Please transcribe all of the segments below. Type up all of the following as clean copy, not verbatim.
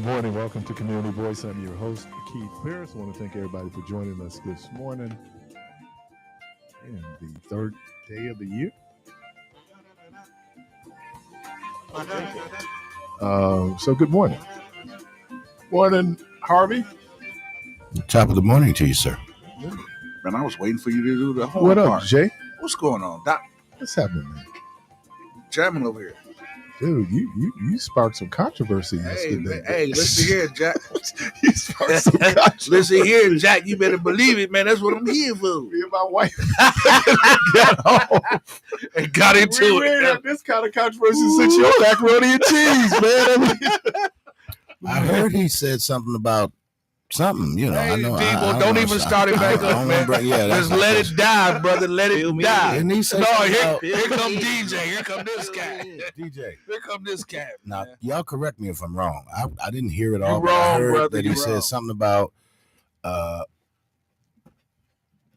Good morning. Welcome to Community Voice. I'm your host, Keith Parris. I want to thank everybody for joining us this morning in the third day of the year. So good morning. Morning, Harvey. Top of the morning to you, sir. Man, I was waiting for you to do the whole What up, part. Jay? What's going on, Doc? What's happening, man? Jamming over here. Dude, you sparked some controversy yesterday. Hey, listen here, Jack. You sparked some controversy. Listen here, Jack. You better believe it, man. That's what I'm here for. Me and my wife got home and got into we it. Had this kind of controversy since your macaroni and cheese, man. I heard he said something about something, you know. Hey, I know. people, don't even start it back up, man. Just let it die, brother. Let it die. And he said, no, here come DJ. Here come this cat. DJ. Here come this cat. Now, y'all correct me if I'm wrong. I didn't hear it all. You're but I wrong, heard brother. that he said something about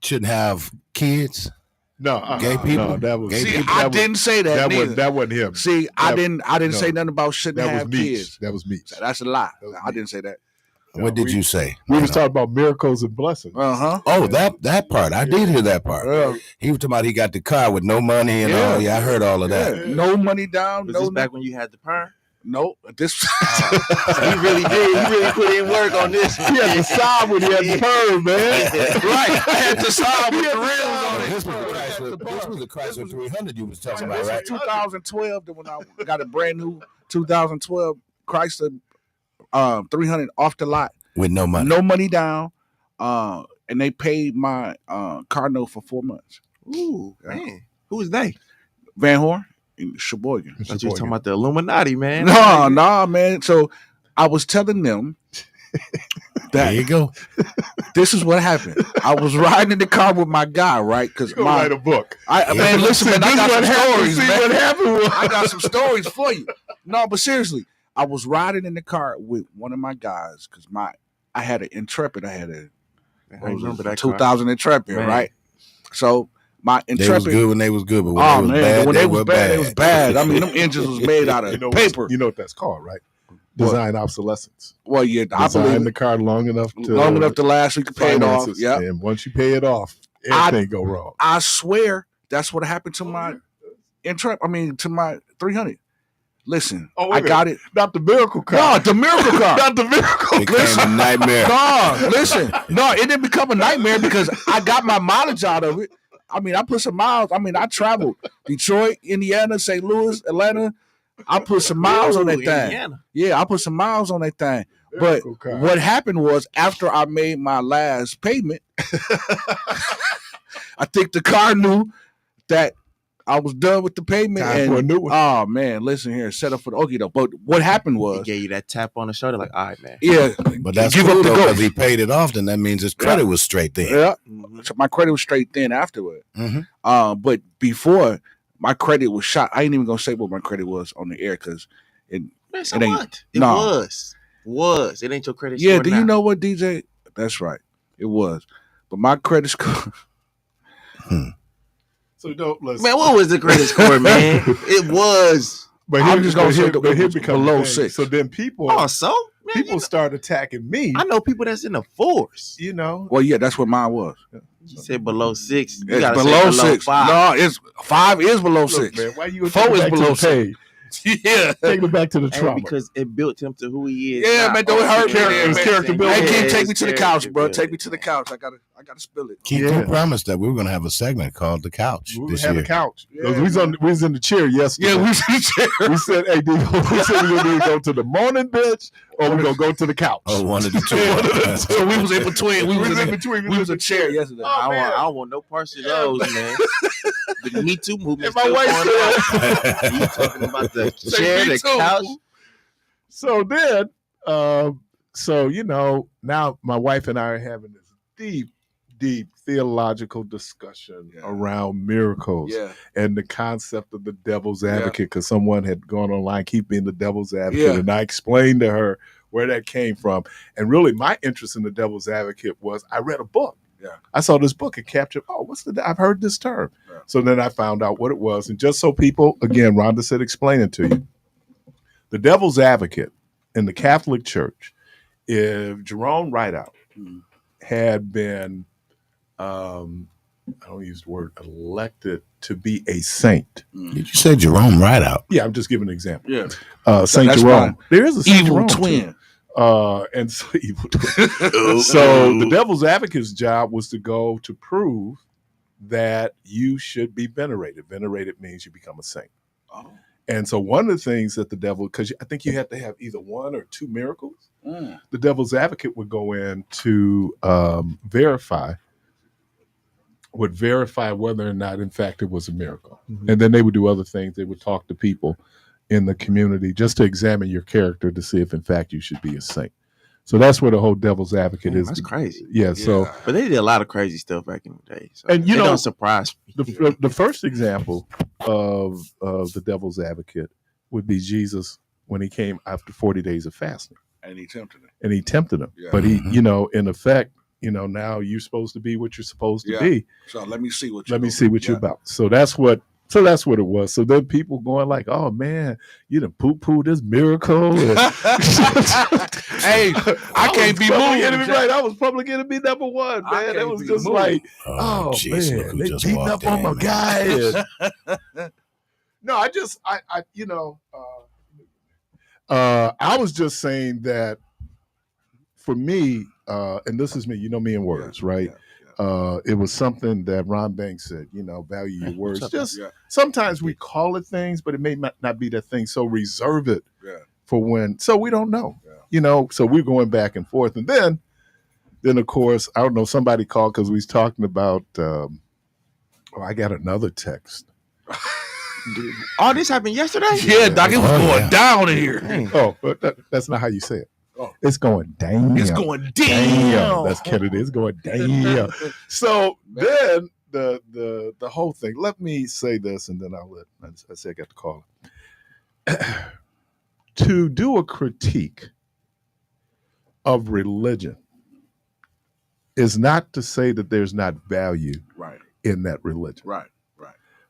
shouldn't have kids. No, gay people. No, that was. Gay See, people. I didn't say that. That wasn't him. See, I didn't say nothing about shouldn't that have was kids. That was Meech. That's a lie. I Meech. didn't say that. What did you say? We was talking about miracles and blessings. Oh, that part. I did hear that part. He was talking about he got the car with no money and all. Yeah, I heard all of that. No money down. Was this back when you had the perm? No, this. He really did. He really put in work on this. He had the side when he had the perm, man. Right. I had the side with the rims on it. This was the Chrysler 300 you was talking about, This right? was 2012. When I got a brand new 2012 Chrysler 300 off the lot with no money. No money down. And they paid my car note for 4 months. Ooh, man. Who was they? Van Horn and Sheboygan. I thought you were talking about the Illuminati, man. No, man. So I was telling them that there you go. This is what happened. I was riding in the car with my guy, right? Because write a book. Man, listen, man, I got some stories, man. What happened? I got some stories for you. No, but seriously, I was riding in the car with one of my guys because I had an Intrepid. I had a 2000 Intrepid, man. Right? So my Intrepid. They was good when they was good, but when they was bad, they was bad. I mean, them engines was made out of paper. You know what that's called, right? Design obsolescence. Well, yeah, I believe the car long enough to last. We could pay it off. Yeah, and once you pay it off, everything go wrong. I swear that's what happened to my Intrepid. I mean, to my 300. Listen, I got it. Not the miracle car. No, the miracle car. Not the miracle. It became a nightmare. No, listen. No, it didn't become a nightmare because I got my mileage out of it. I mean, I put some miles. I mean, I traveled Detroit, Indiana, St. Louis, Atlanta. I put some miles on that thing. Indiana. Yeah, I put some miles on that thing. But what happened was after I made my last payment, I think the car knew that I was done with the payment. Time for a new one. Oh man, listen here, set up for the okie doke. But what happened was he gave you that tap on the shoulder, like, all right, man. Yeah, but that's cool though, because he paid it off. Then that means his credit was straight then. Yeah, so my credit was straight then afterward. But before my credit was shot. I ain't even gonna say what my credit was on the air because it ain't. It was. It ain't your credit. Yeah, do you know what, DJ? That's right. It was, but my credit score. So don't listen. Man, what was the credit score, man? It was. But I'm just gonna say here become below 6. So then people. Oh, so man, people start attacking me. I know people that's in the 4s. You know. Well, yeah, that's what mine was. You said below 6. You it's below 6. 5. No, it's 5 is below Look, 6. Man, why you 4 is below 6. Yeah, take me back to the trauma because it built him to who he is. Yeah, man, don't hurt me. His character building. Hey, Keith, take me to the couch, bro. Take me to the couch. I gotta spill it. Keith, you promised that we were gonna have a segment called the couch. We have a couch. We was in the chair yesterday. Yeah, we was in the chair. We said, "Hey, we said we gonna go to the morning bench or we gonna go to the couch." Oh, one of the two. So we was in between. We was in between. We was in a chair yesterday. I don't want no parts of those, man. The Me Too movement. My wife said, "You talking about the chair, the couch?" So then, so you know, now my wife and I are having this deep theological discussion around miracles and the concept of the devil's advocate, because someone had gone online, keep being the devil's advocate, and I explained to her where that came from. And really, my interest in the devil's advocate was I read a book. Yeah, I saw this book and captured. Oh, I've heard this term. Yeah. So then I found out what it was, and just so people, again, Rhonda said, explain it to you. The devil's advocate in the Catholic Church, if Jerome Rideout had been, I don't use the word elected to be a saint. Did you say Jerome Rideout? Yeah, I'm just giving an example. Yeah, Saint Jerome. There is a Saint evil Jerome twin. and so evil twin. So the devil's advocate's job was to go to prove that you should be venerated. Venerated means you become a saint. Oh. And so one of the things that the devil, because I think you have to have either one or two miracles, the devil's advocate would go in to verify whether or not, in fact, it was a miracle. Mm-hmm. And then they would do other things. They would talk to people in the community just to examine your character to see if, in fact, you should be a saint. So that's where the whole devil's advocate is. That's crazy. Yeah. So, but they did a lot of crazy stuff back in the day. So and you know, don't surprise me. The first example of the devil's advocate would be Jesus when he came after 40 days of fasting, and he tempted him. Yeah. But he, in effect, now you're supposed to be what you're supposed to be. So let me see what you're about. So that's what it was. So then people going like, "Oh man, you done poo this miracle." Hey, I can't be moved. Right, I was probably going to be number one, man. It was just moved. Like, geez, man, they beating up on my guy. No, I was just saying that for me, and this is me, me in words, right? It was something that Ron Banks said, value your words. Sometimes we call it things, but it may not be that thing. So reserve it for when. So we don't know, so we're going back and forth. And then of course, I don't know, somebody called because we was talking about, I got another text. All this happened yesterday? Yeah, Doc, it was going down in here. Oh, but that's not how you say it. Oh. It's going down. It's going down. That's Kennedy. It's going down. So then the whole thing. Let me say this, and then I say I got the call. To do a critique of religion is not to say that there's not value in that religion. Right.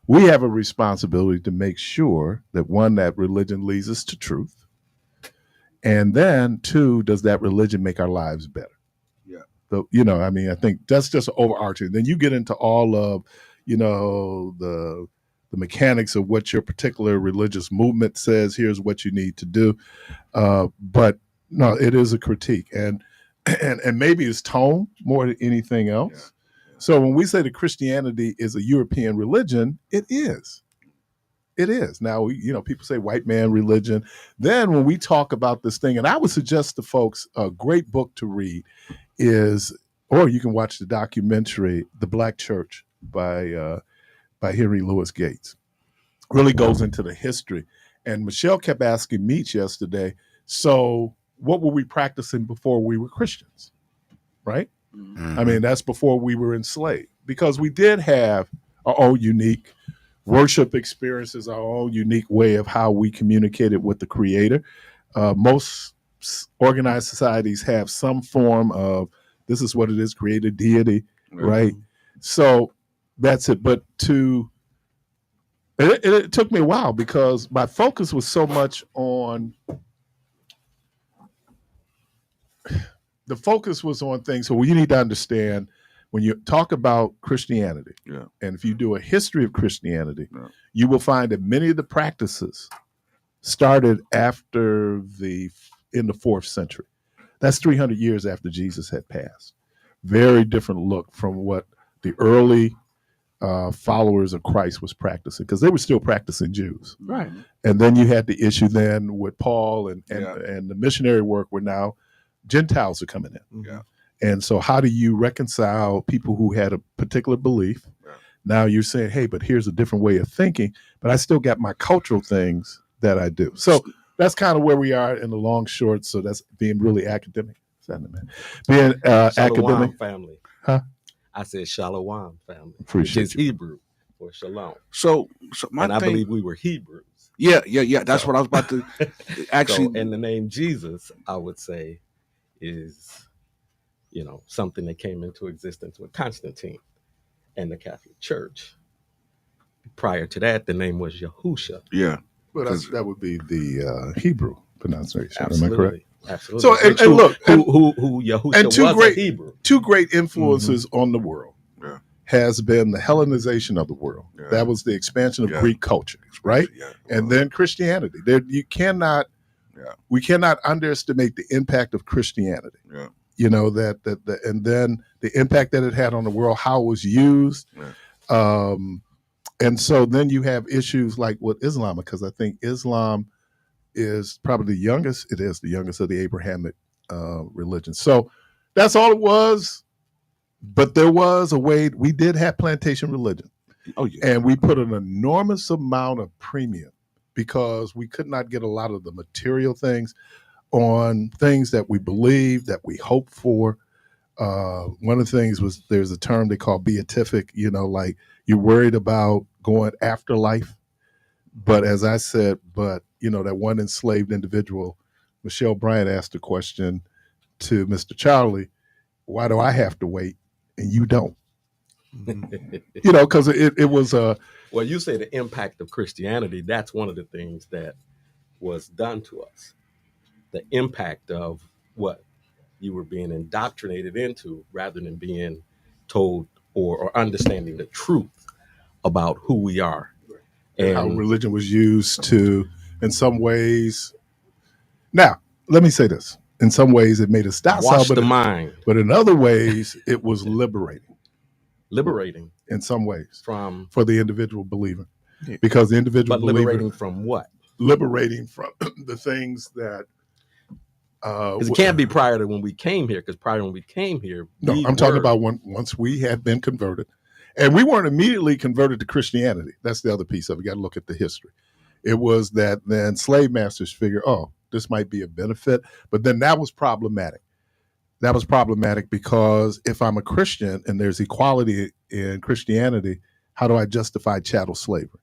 We have a responsibility to make sure that one, that religion leads us to truth. And then two, does that religion make our lives better? Yeah. So, I think that's just overarching. Then you get into all of, the mechanics of what your particular religious movement says. Here's what you need to do. But no, it is a critique. And maybe it's tone more than anything else. Yeah. So when we say that Christianity is a European religion, it is. It is. Now, people say white man religion. Then when we talk about this thing, and I would suggest to folks a great book to read is, or you can watch the documentary, The Black Church by Henry Louis Gates. Really goes into the history. And Michelle kept asking Meach yesterday, so what were we practicing before we were Christians? Right? Mm-hmm. I mean, that's before we were enslaved, because we did have our own unique worship experiences, our own unique way of how we communicated with the Creator. Most organized societies have some form of, this is what it is, creator deity, right? So that's it. But it took me a while because my focus was so much on, the focus was on things. So you need to understand, when you talk about Christianity, and if you do a history of Christianity, you will find that many of the practices started in the 4th century. That's 300 years after Jesus had passed. Very different look from what the early followers of Christ was practicing, because they were still practicing Jews. Right. And then you had the issue then with Paul and the missionary work, where now Gentiles are coming in. Yeah. And so how do you reconcile people who had a particular belief? Yeah. Now you're saying, hey, but here's a different way of thinking, but I still got my cultural things that I do. So that's kind of where we are in the long short. So that's being really academic. Being academic. Family. Huh? I said Shalom family. Appreciate which is Hebrew for shalom. So I believe we were Hebrews. Yeah. That's what I was about to actually. So, and the name Jesus, I would say, is, something that came into existence with Constantine and the Catholic Church. Prior to that, the name was Yahusha. Yeah. Well, that would be the Hebrew. pronunciation. Absolutely. Am I correct? Absolutely. So and look, who Yahushua was a Hebrew. Two great influences on the world has been the Hellenization of the world. Yeah. That was the expansion of Greek culture, right? Yeah. And then Christianity. We cannot underestimate the impact of Christianity. Yeah. You know, and then the impact that it had on the world, how it was used. Yeah. And so then you have issues like with Islam, because I think Islam is probably the youngest. It is the youngest of the Abrahamic religions. So that's all it was. But there was a way. We did have plantation religion. Oh yeah. And we put an enormous amount of premium because we could not get a lot of the material things on things that we believe, that we hope for. One of the things was there's a term they call beatific, you know, like you're worried about going after life. But as I said, you know, that one enslaved individual, Michelle Bryant, asked a question to Mr. Charlie, why do I have to wait and you don't? You know, because it was a... Well, you say the impact of Christianity, that's one of the things that was done to us. The impact of what you were being indoctrinated into rather than being told or understanding the truth about who we are. And how religion was used to, in some ways... Now, let me say this. In some ways, it made us docile, wash the mind. But in other ways, it was liberating. Liberating. In some ways. For the individual believer. Yeah. Because the individual believer... liberating from what? Liberating from the things that... Because it can't be prior to when we came here, because prior to when we came here... No, I'm talking about once we had been converted. And we weren't immediately converted to Christianity. That's the other piece of it. You got to look at the history. It was that then slave masters figured, oh, this might be a benefit. But then that was problematic. That was problematic because if I'm a Christian and there's equality in Christianity, how do I justify chattel slavery?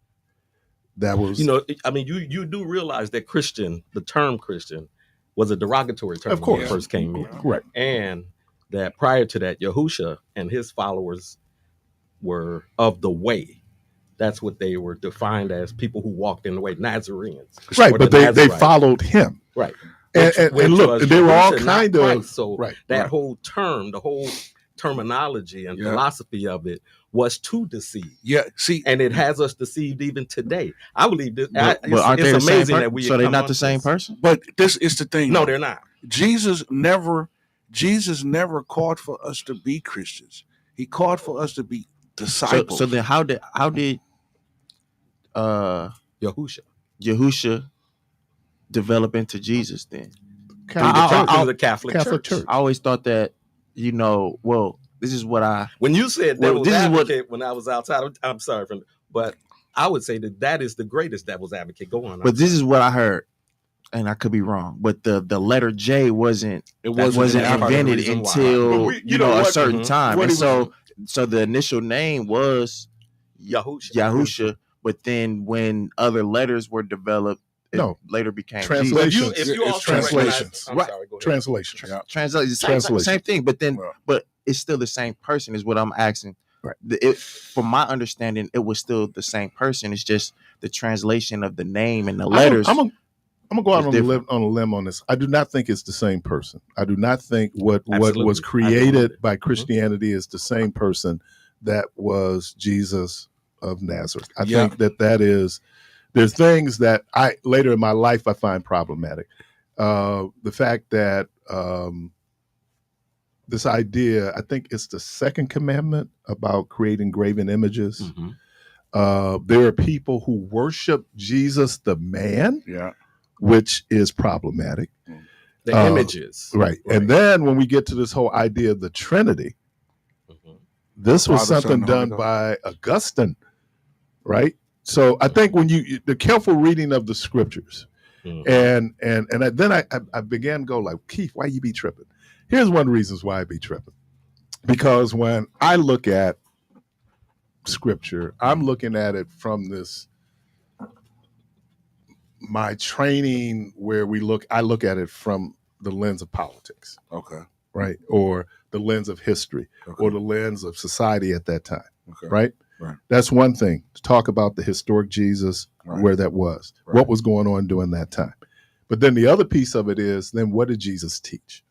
That was... You know, I mean, you do realize that Christian, the term Christian, was a derogatory term when it first came in. Right. And that prior to that, Yahusha and his followers were of the way. That's what they were defined as, people who walked in the way, Nazarenes. Right, but they followed him. Right. And look, they were all kind of... Christ. So that whole term, the whole terminology and philosophy of it was to deceive. Yeah, see, and it has us deceived even today. I believe this. It's amazing that we... So they're not the same person? But this is the thing. No, they're not. Jesus never called for us to be Christians. He called for us to be disciples. So then how did Yahusha develop into Jesus then? The Catholic Church. I always thought that, you know, well, this is what I... When you said devil's advocate when I was outside, I'm sorry, but I would say that is the greatest devil's advocate going on. But this is what I heard, and I could be wrong, but the letter J wasn't invented until a certain time. And so the initial name was Yahusha, but then when other letters were developed, it later became translations. It's translations. Right. Translations. Yeah. Translations. Same thing, but it's still the same person is what I'm asking. Right. From my understanding, it was still the same person. It's just the translation of the name and the letters. I'm gonna go out on a limb on this. I do not think it's the same person. I do not think what was created by Christianity is the same person that was Jesus of Nazareth. I think that is... There's things that later in my life I find problematic. The fact that this idea, I think it's the second commandment about creating graven images. Mm-hmm. There are people who worship Jesus the man, which is problematic. The images. Right. And then when we get to this whole idea of the Trinity, this was something done by Augustine, right? So I think when the careful reading of the scriptures, and then I began to go like, Keith, why you be tripping? Here's one of the reasons why I be tripping. Because when I look at scripture, I'm looking at it from my training where I look at it from the lens of politics. Okay. Right. Or the lens of history or the lens of society at that time. Okay. Right. Right. That's one thing, to talk about the historic Jesus, where that was, what was going on during that time. But then the other piece of it is, then what did Jesus teach?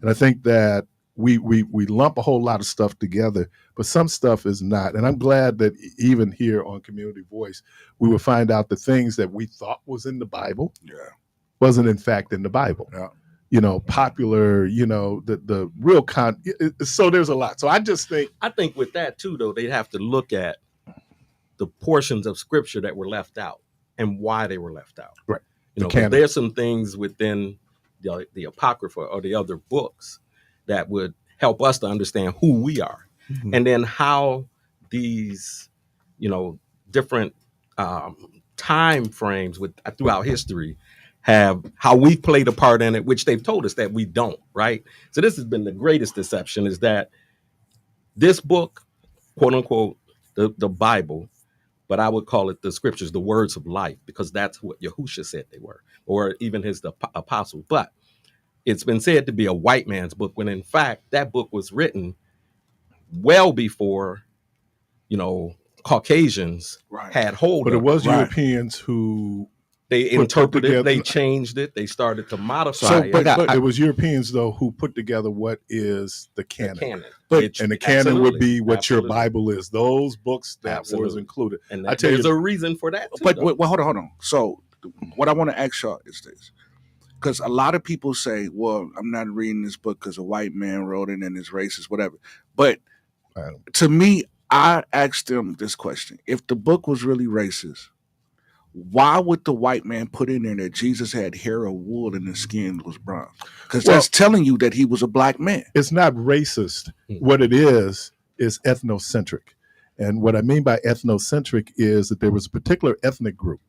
And I think that we lump a whole lot of stuff together, but some stuff is not. And I'm glad that even here on Community Voice, we will find out the things that we thought was in the Bible wasn't in fact in the Bible. Yeah. You know, popular, you know, the real so there's a lot. So I think with that too, though, they'd have to look at the portions of scripture that were left out and why they were left out. Right. You know, there's some things within the Apocrypha or the other books that would help us to understand who we are. Mm-hmm. And then how these, you know, different time frames throughout history have how we played a part in it, which they've told us that we don't, right? So this has been the greatest deception, is that this book, quote unquote, the Bible, but I would call it the scriptures, the words of life, because that's what Yahushua said they were, or even the apostles. But it's been said to be a white man's book, when in fact that book was written well before, you know, Caucasians had hold of it. But it was Europeans who they interpreted it, they changed it, they started to modify it. But it was Europeans, though, who put together what is the canon. And the canon would be what your Bible is. Those books that was included. And there's a reason for that too, but hold on. So what I want to ask y'all is this. Because a lot of people say, well, I'm not reading this book because a white man wrote it and it's racist, whatever. But to me, I asked them this question. If the book was really racist, why would the white man put in there that Jesus had hair or wool and his skin was brown? Because that's telling you that he was a black man. It's not racist. What it is ethnocentric. And what I mean by ethnocentric is that there was a particular ethnic group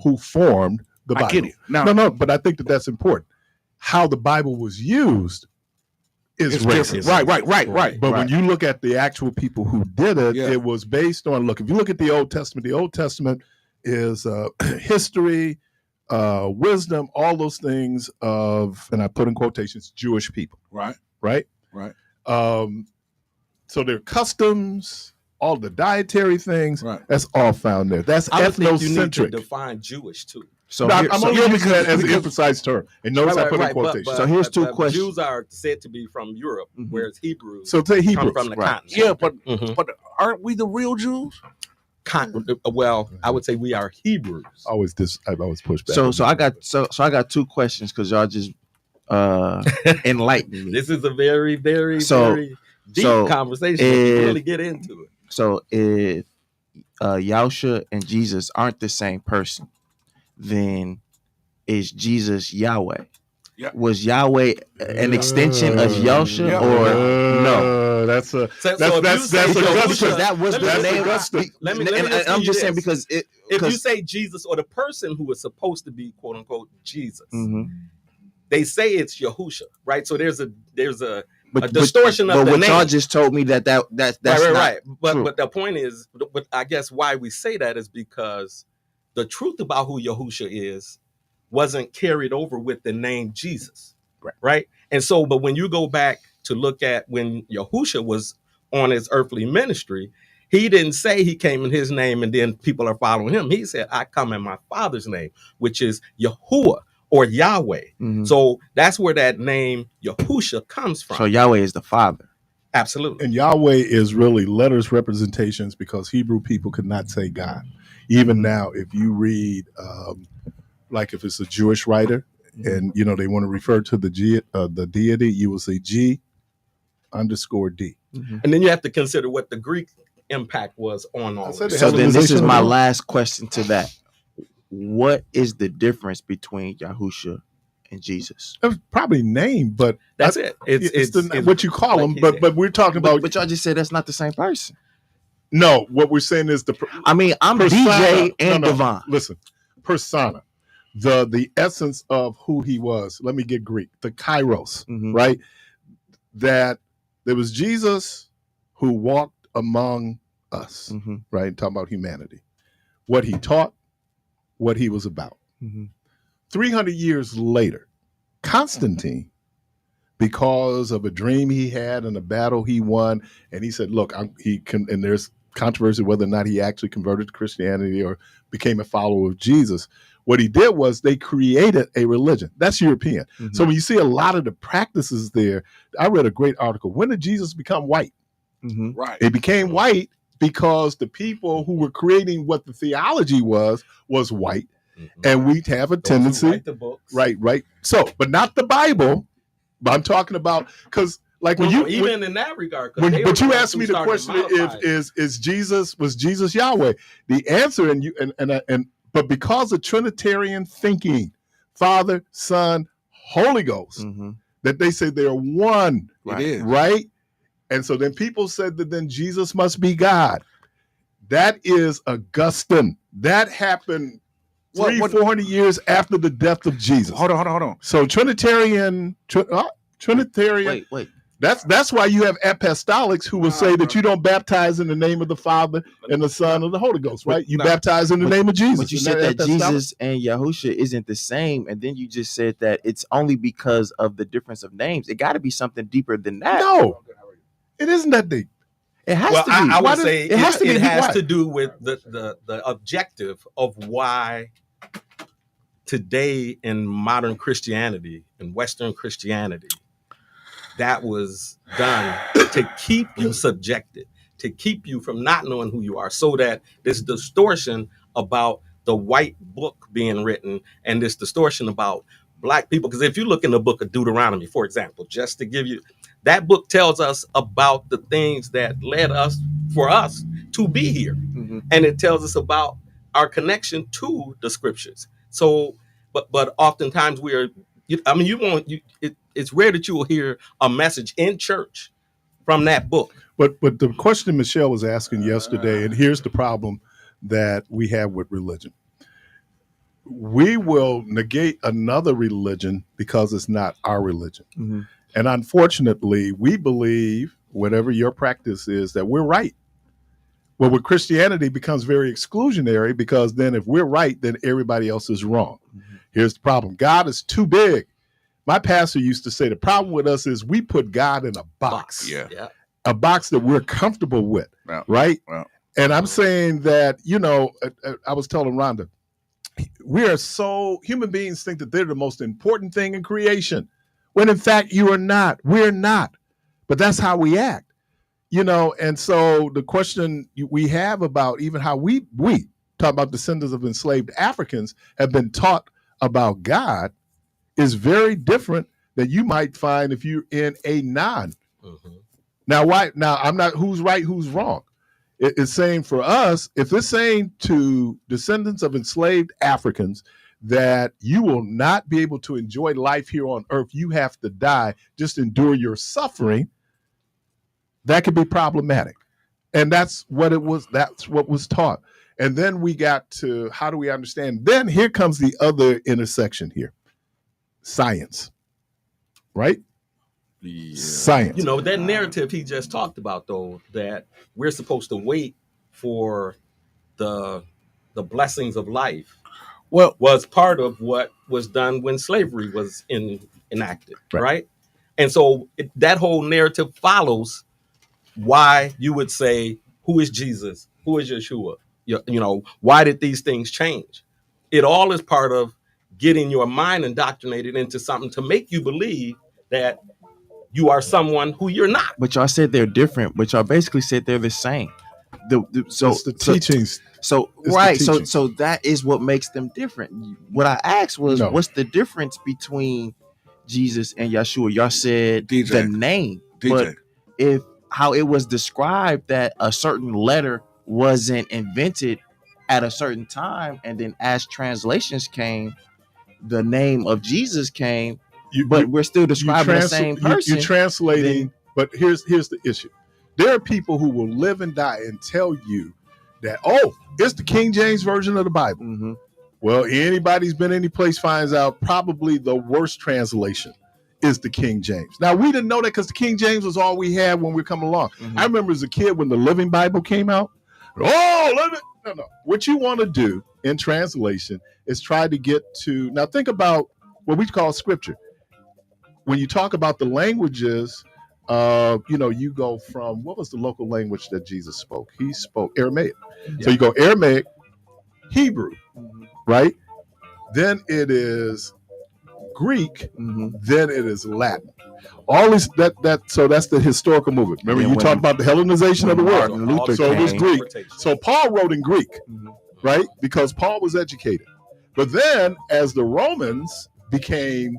who formed the Bible. I get it. No, but I think that's important. How the Bible was used is racist. Right. But when you look at the actual people who did it, it was based on, if you look at the Old Testament is history, wisdom, all those things of, and I put in quotations, Jewish people. Right. So their customs, all the dietary things, that's all found there. That's ethnocentric. You need to define Jewish too. So I'm only using that as an emphasized term. And notice I put in quotations. So here's two questions. Jews are said to be from Europe, whereas Hebrews come from the continent. Yeah, but aren't we the real Jews? Well, I would say we are Hebrews. I've always pushed back. So I got two questions because y'all just enlightened me. This is a very, very, very deep conversation. You really get into it. So if Yahushua and Jesus aren't the same person, then is Jesus Yahweh? Yeah. Was Yahweh an extension of Yahushua or no? That's a because that was the name. Let me I'm just saying because if you say Jesus or the person who is supposed to be quote unquote Jesus, they say it's Yahushua, right? So there's a distortion of the name. But what y'all just told me that's right. But the point is, but I guess why we say that is because the truth about who Yahushua is wasn't carried over with the name Jesus, right? And so, but when you go back to look at when Yahushua was on his earthly ministry, he didn't say he came in his name and then people are following him. He said, I come in my Father's name, which is Yahuwah or Yahweh. So that's where that name Yahushua comes from. So Yahweh is the Father. Absolutely. And Yahweh is really letters representations because Hebrew people could not say God. Even now, if you read, like if it's a Jewish writer and, you know, they want to refer to the deity, you will say G_D. And then you have to consider what the Greek impact was on all of it. So then this is my last question to that. What is the difference between Yahushua and Jesus? Probably name, but that's it. It's what you call them. But we're talking about. But y'all just said that's not the same person. No, what we're saying is I'm persona, DJ and Devon. Listen, persona, the essence of who he was. Let me get Greek. The kairos, right? That there was Jesus who walked among us, right? Talking about humanity, what he taught, what he was about. 300 years later, Constantine, because of a dream he had and a battle he won, and he said, "Look, and there's controversy whether or not he actually converted to Christianity or became a follower of Jesus." What he did was they created a religion. That's European. Mm-hmm. So when you see a lot of the practices there, I read a great article. When did Jesus become white? Mm-hmm. Right. It became white because the people who were creating what the theology was white. Mm-hmm. And we have a tendency. Write the books. Right. So, but not the Bible. But I'm talking about, because like when you even in that regard, but you asked me the question, was Jesus Yahweh? The answer, but because of Trinitarian thinking, Father, Son, Holy Ghost, mm-hmm. that they say they're one. It is. Right? And so then people said that then Jesus must be God. That is Augustine. That happened 400 years after the death of Jesus. Hold on. So Trinitarian. Wait. That's why you have apostolics who will say that you don't baptize in the name of the Father and the Son and the Holy Ghost, right? You baptize in the name of Jesus. But you said that Jesus and Yahusha isn't the same, and then you just said that it's only because of the difference of names. It got to be something deeper than that. No, it isn't that deep. It has to be. I would say it has to do with the objective of why today in modern Christianity, in Western Christianity, that was done to keep you subjected, to keep you from not knowing who you are, so that this distortion about the white book being written and this distortion about black people. Because if you look in the book of Deuteronomy, for example, just to give you, that book tells us about the things that led us to be here. Mm-hmm. And it tells us about our connection to the scriptures. So, but oftentimes it's rare that you will hear a message in church from that book. But the question Michelle was asking yesterday, and here's the problem that we have with religion. We will negate another religion because it's not our religion. Mm-hmm. And unfortunately, we believe, whatever your practice is, that we're right. Well, with Christianity, it becomes very exclusionary, because then if we're right, then everybody else is wrong. Mm-hmm. Here's the problem. God is too big. My pastor used to say the problem with us is we put God in a box. Yeah. A box that we're comfortable with, right? Yeah. And I'm saying that, I was telling Rhonda, human beings think that they're the most important thing in creation, when in fact you are not. We're not. But that's how we act, and so the question we have about even how we talk about descendants of enslaved Africans have been taught about God is very different than you might find if you're in a non. Mm-hmm. Now, I'm not who's right, who's wrong. It's saying for us, if it's saying to descendants of enslaved Africans that you will not be able to enjoy life here on earth, you have to die, just endure your suffering, that could be problematic. And that's what was taught. And then we got to, how do we understand? Then here comes the other intersection here. Science, right? Yeah. Science. That narrative he just talked about, though, that we're supposed to wait for the blessings of life, was part of what was done when slavery was enacted, right? And so that whole narrative follows why you would say, who is Jesus? Who is Yeshua? Why did these things change? It all is part of getting your mind indoctrinated into something to make you believe that you are someone who you're not. But y'all said they're different, but y'all basically said they're the same. So teachings. So that is what makes them different. What I asked was, what's the difference between Jesus and Yeshua? Y'all said the name, but if how it was described that a certain letter wasn't invented at a certain time, and then as translations came, the name of Jesus came, but we're still describing the same person. You're translating, but here's the issue. There are people who will live and die and tell you that, it's the King James version of the Bible. Mm-hmm. Well, anybody's been any place finds out probably the worst translation is the King James. Now, we didn't know that because the King James was all we had when we come along. Mm-hmm. I remember as a kid when the Living Bible came out. No. What you want to do in translation is try to get to, now think about what we call scripture. When you talk about the languages, you go from, what was the local language that Jesus spoke? He spoke Aramaic. Yeah. So you go Aramaic, Hebrew, right? then it is Greek, then it is Latin. All these so that's the historical movement. Remember, you talked about the Hellenization of the world. So it was Greek. So Paul wrote in Greek, right? Because Paul was educated. But then, as the Romans became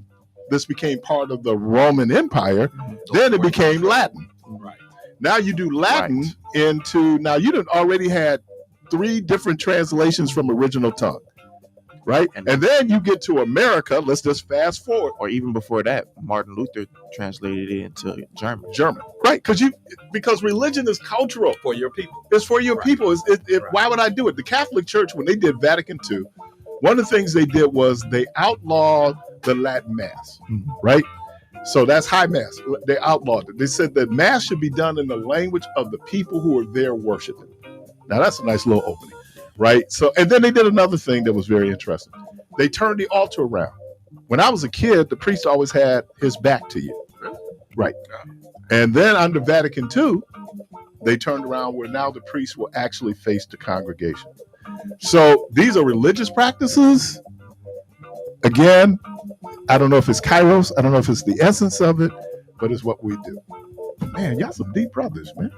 part of the Roman Empire, then it became Latin. Right. Now you do Latin into now you done already had 3 different translations from original tongue. Right, and then you get to America. Let's just fast forward, or even before that, Martin Luther translated it into German. Right? Because religion is cultural for your people. It's for your people. Why would I do it? The Catholic Church, when they did Vatican II, one of the things they did was they outlawed the Latin Mass. Right, so that's High Mass. They outlawed it. They said that Mass should be done in the language of the people who are there worshiping. Now that's a nice little opening. Right. So, and then they did another thing that was very interesting. They turned the altar around. When I was a kid, the priest always had his back to you. Right. And then under Vatican II, they turned around where now the priest will actually face the congregation. So these are religious practices. Again, I don't know if it's Kairos. I don't know if it's the essence of it, but it's what we do. Man, y'all some deep brothers, man.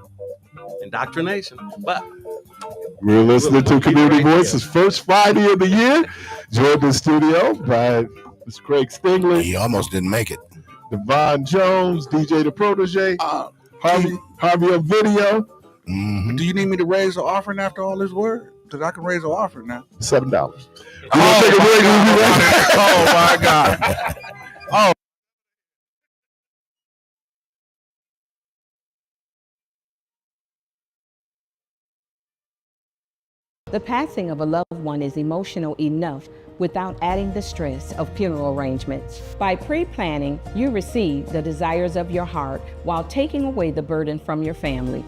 Indoctrination. But we're listening to Community Voices first Friday of the year. Joined in the studio by Mr. Craig Stingley. He almost didn't make it. Devon Jones, DJ the Protege, Harvey on video. Do you need me to raise the offering after all this word? Because I can raise the offering now. $7. Oh my God. Oh. The passing of a loved one is emotional enough without adding the stress of funeral arrangements. By pre-planning, you receive the desires of your heart while taking away the burden from your family.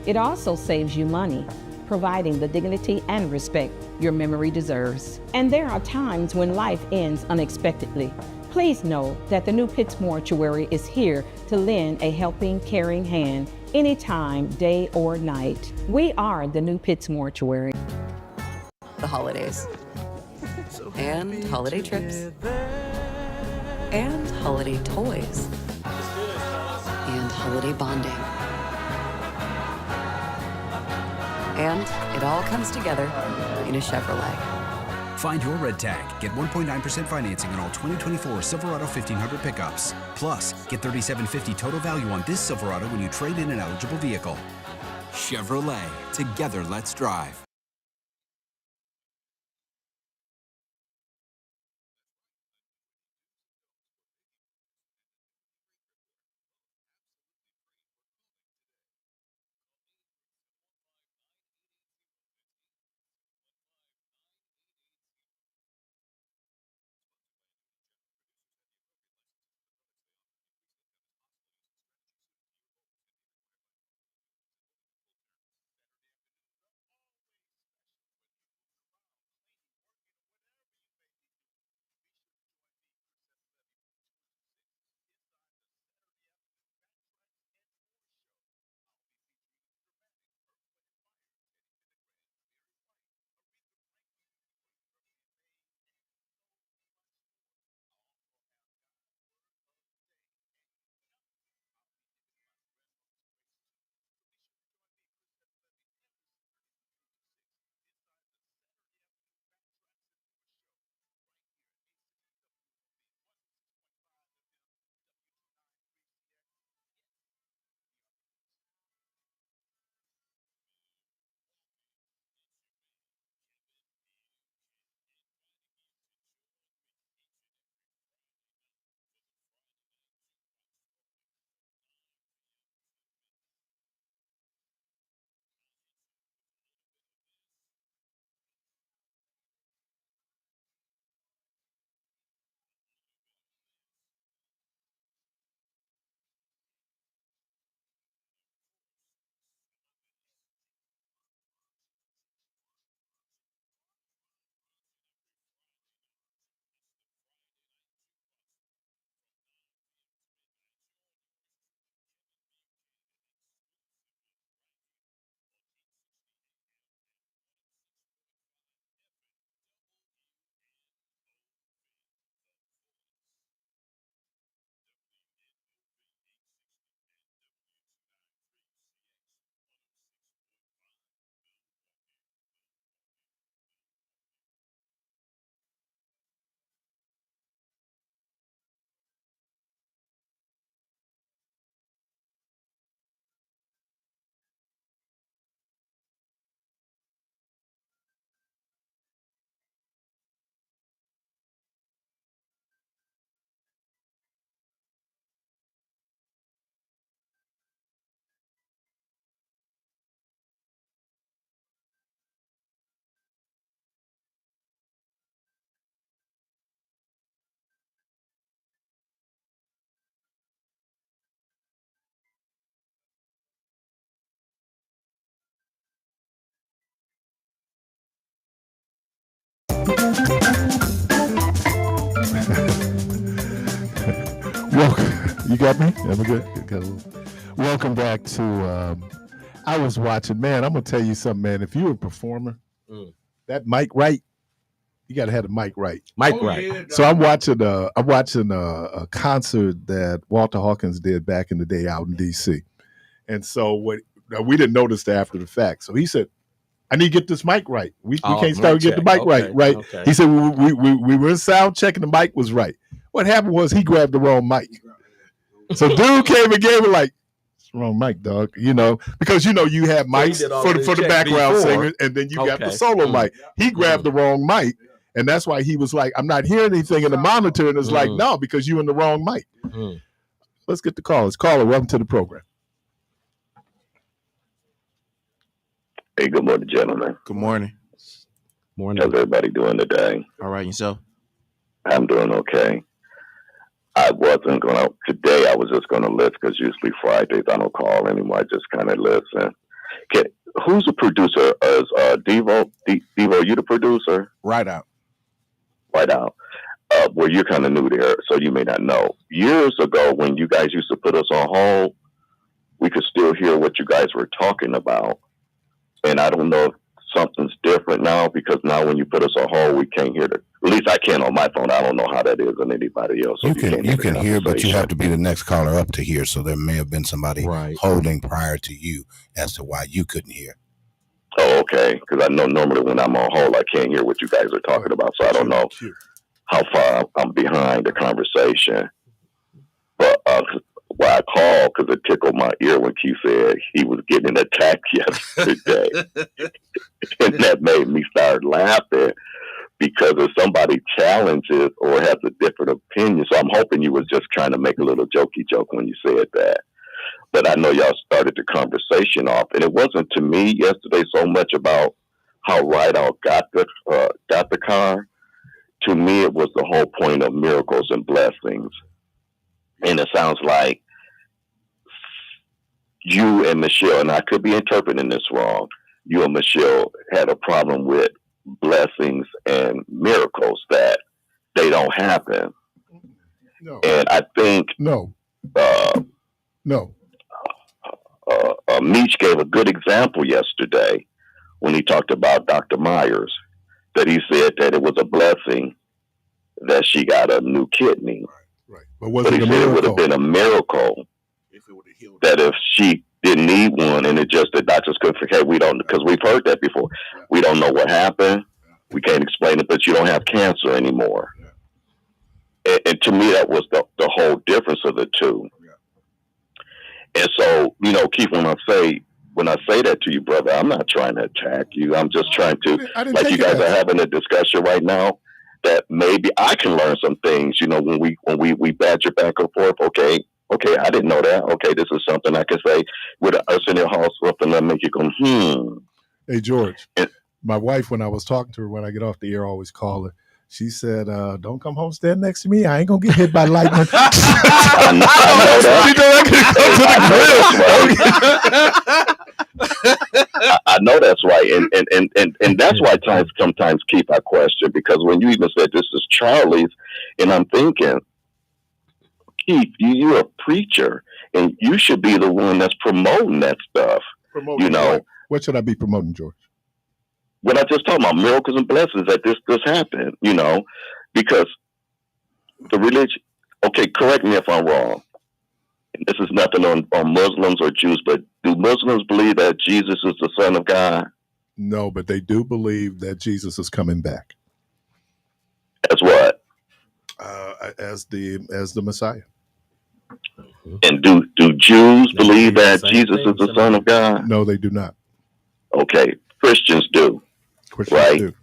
It also saves you money, providing the dignity and respect your memory deserves. And there are times when life ends unexpectedly. Please know that the New Pitts Mortuary is here to lend a helping, caring hand anytime, day or night. We are the New Pitts Mortuary. The holidays, and holiday trips, and holiday toys, and holiday bonding. And it all comes together in a Chevrolet. Find your red tag. Get 1.9% financing on all 2024 Silverado 1500 pickups. Plus, get $3,750 total value on this Silverado when you trade in an eligible vehicle. Chevrolet. Together, let's drive. You got me? Am I good? Welcome back to. I was watching. Man, I'm gonna tell you something, man. If you're a performer, that mic right, you gotta have the mic right. Right. Yeah, So I'm watching a concert that Walter Hawkins did back in the day out in D.C. And so we didn't notice that after the fact. So he said, "I need to get this mic right. We can't start to get the mic right." Okay. He said we were in sound checking, the mic was right. What happened was he grabbed the wrong mic. So dude came and gave it like, it's the wrong mic, dog. Because you have mics for the background singer, and then you got the solo mic. He grabbed the wrong mic, and that's why he was like, I'm not hearing anything in the monitor, and it's like, no, because you're in the wrong mic. Let's get the callers. Caller, welcome to the program. Hey, good morning, gentlemen. Good morning. Morning. How's everybody doing today? All right, yourself? I'm doing okay. Today I was just going to listen because usually Fridays I don't call anymore. I just kind of listen. Who's the producer? Is Devo? Devo, you the producer? Right out. Well, you're kind of new there, so you may not know. Years ago, when you guys used to put us on hold, we could still hear what you guys were talking about. And I don't know if something's different now, because now when you put us on hold, we can't hear it. At least I can't on my phone. I don't know how that is on anybody else. So you can hear, but you have to be the next caller up to hear. So there may have been somebody holding prior to you as to why you couldn't hear. Oh, okay. Because I know normally when I'm on hold, I can't hear what you guys are talking about. So I don't know how far I'm behind the conversation. But why I called, because it tickled my ear when Keith said he was getting attacked yesterday. And that made me start laughing, because if somebody challenges or has a different opinion, so I'm hoping you was just trying to make a little jokey joke when you said that. But I know y'all started the conversation off, and it wasn't to me yesterday so much about how Rideout got the car. To me, it was the whole point of miracles and blessings. And it sounds like you and Michelle, and I could be interpreting this wrong, you and Michelle had a problem with blessings and miracles, that they don't happen. No. And I think Meach gave a good example yesterday when he talked about Dr. Myers, that he said that it was a blessing that she got a new kidney. Right. But he said it would have been a miracle that if she didn't need one, and it just the doctors couldn't forget. We don't, because we've heard that before. We don't know what happened. We can't explain it, but you don't have cancer anymore. And to me, that was the whole difference of the two. And so, Keith, when I say that to you, brother, I'm not trying to attack you. I'm just trying to, like you guys are having a discussion right now, that maybe I can learn some things, when we badger back and forth. Okay, I didn't know that. Okay, this is something I can say with us in the house, something that make you go, Hey, George, my wife, when I was talking to her, when I get off the air, I always call her. She said, don't come home, stand next to me. I ain't going to get hit by lightning. I know that's right. And that's why sometimes keep our question, because when you even said this is Charlie's, and I'm thinking, Keith, you're a preacher, and you should be the one that's promoting that stuff. What should I be promoting, George? What I just talked about, miracles and blessings, that this happened, because the religion, okay, correct me if I'm wrong. This is nothing on Muslims or Jews, but do Muslims believe that Jesus is the Son of God? No, but they do believe that Jesus is coming back. As what? As the Messiah. And do Jews believe that Jesus is the Son of God? No, they do not. Okay, Christians do. Christians do.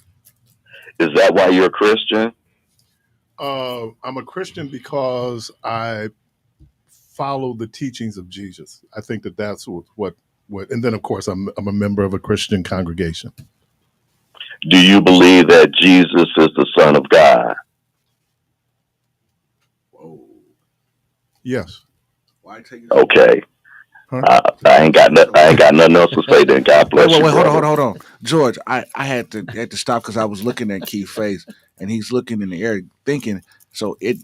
Is that why you're a Christian? I'm a Christian because I follow the teachings of Jesus. I think that's what, and then of course I'm a member of a Christian congregation. Do you believe that Jesus is the Son of God? Yes. Okay. I ain't got nothing else to say then. God bless you. Wait, hold on. George, I had to stop because I was looking at Keith's face, and he's looking in the air thinking. So it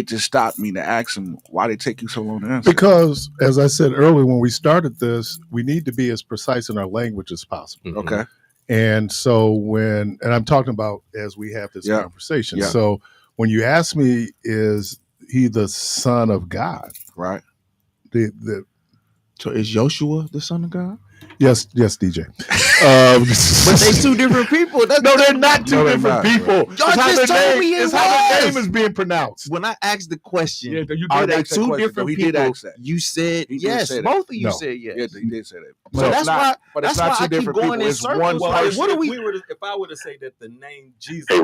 just stopped me to ask him, why did it take you so long to answer? Because, as I said earlier, when we started this, we need to be as precise in our language as possible. Mm-hmm. Okay. And so and I'm talking about as we have this conversation. Yeah. So when you ask me, is he the son of God? Right. So is Joshua the son of God? Yes, DJ. But they two different people. No, they're not two different people. Y'all just told me it's how the name is being pronounced. When I asked the question, you did are they ask two that different people? Did ask that. You said yes. Both of you said yes. Yeah, he did say that. So that's why. But it's not two different people. It's one person. What if I were to say that the name Jesus is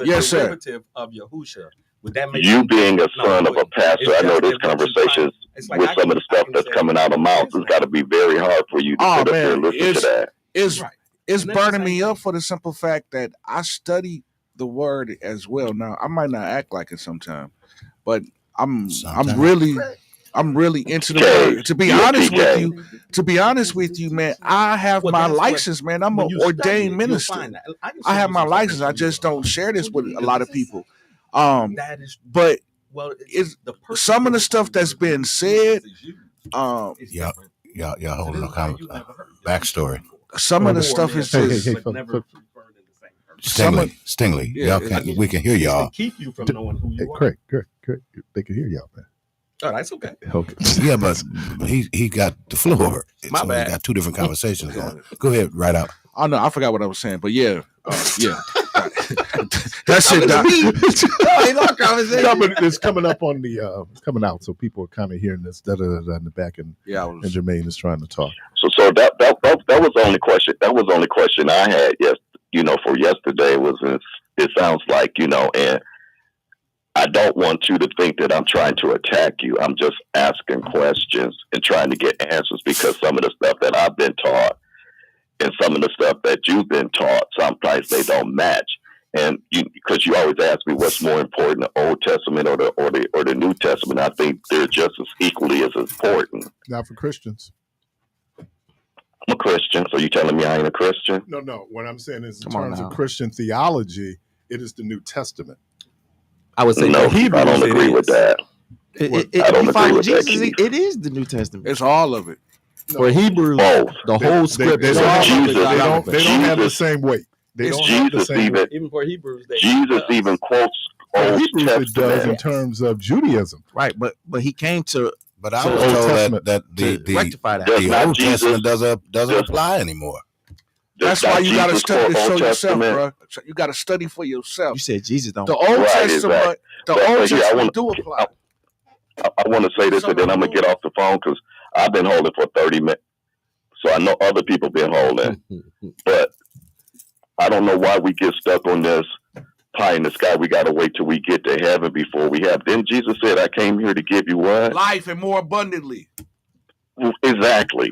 yes, a derivative of Yahusha? Would that make you being a son of a pastor? I know this conversation with some of the stuff that's coming out of mouth has got to be very hard for you to sit up there and listen to that. It's burning me up for the simple fact that I study the word as well. Now I might not act like it sometimes, but I'm really into the word. To be honest with you, man, I have my license, man. I'm an ordained minister. I have my license. I just don't share this with a lot of people. But it's some of the stuff that's been said. Y'all holding a backstory. Some of the stuff is just Stingley. Y'all can't. We can hear y'all. Keep you from knowing who you are. Correct. They can hear y'all, man. Oh, that's okay. Yeah, but he got the floor. My bad. He got two different conversations going. Go ahead, right out. Oh no, I forgot what I was saying, but yeah. That's it. It's coming up on the coming out, so people are kind of hearing this in the back, and Jermaine is trying to talk. So that was the only question. That was the only question I had. Yes, for yesterday it sounds like and I don't want you to think that I'm trying to attack you. I'm just asking questions and trying to get answers because some of the stuff that I've been taught and some of the stuff that you've been taught, sometimes they don't match. And because you always ask me what's more important, the Old Testament or the New Testament, I think they're just as equally as important. Not for Christians. I'm a Christian, so you telling me I ain't a Christian? No. What I'm saying is in terms of Christian theology, it is the New Testament. I would say no, I don't agree with that. I don't agree with Jesus, that. It is the New Testament. It's all of it. For Hebrews, the whole script is all Jesus. They don't have the same weight. Even for Hebrews, Jesus even quotes Old Testament. It does in terms of Judaism, right? But he came to. But I was told that the rectify that. The Old Testament doesn't apply anymore. That's why you got to study to show yourself, bro. You got to study for yourself. You said Jesus don't. The Old Testament, Old Testament do apply. I want to say this, and then I'm gonna get off the phone because I've been holding for 30 minutes, so I know other people been holding, but I don't know why we get stuck on this pie in the sky. We got to wait till we get to heaven before we have. Then Jesus said, "I came here to give you what? Life and more abundantly." Exactly.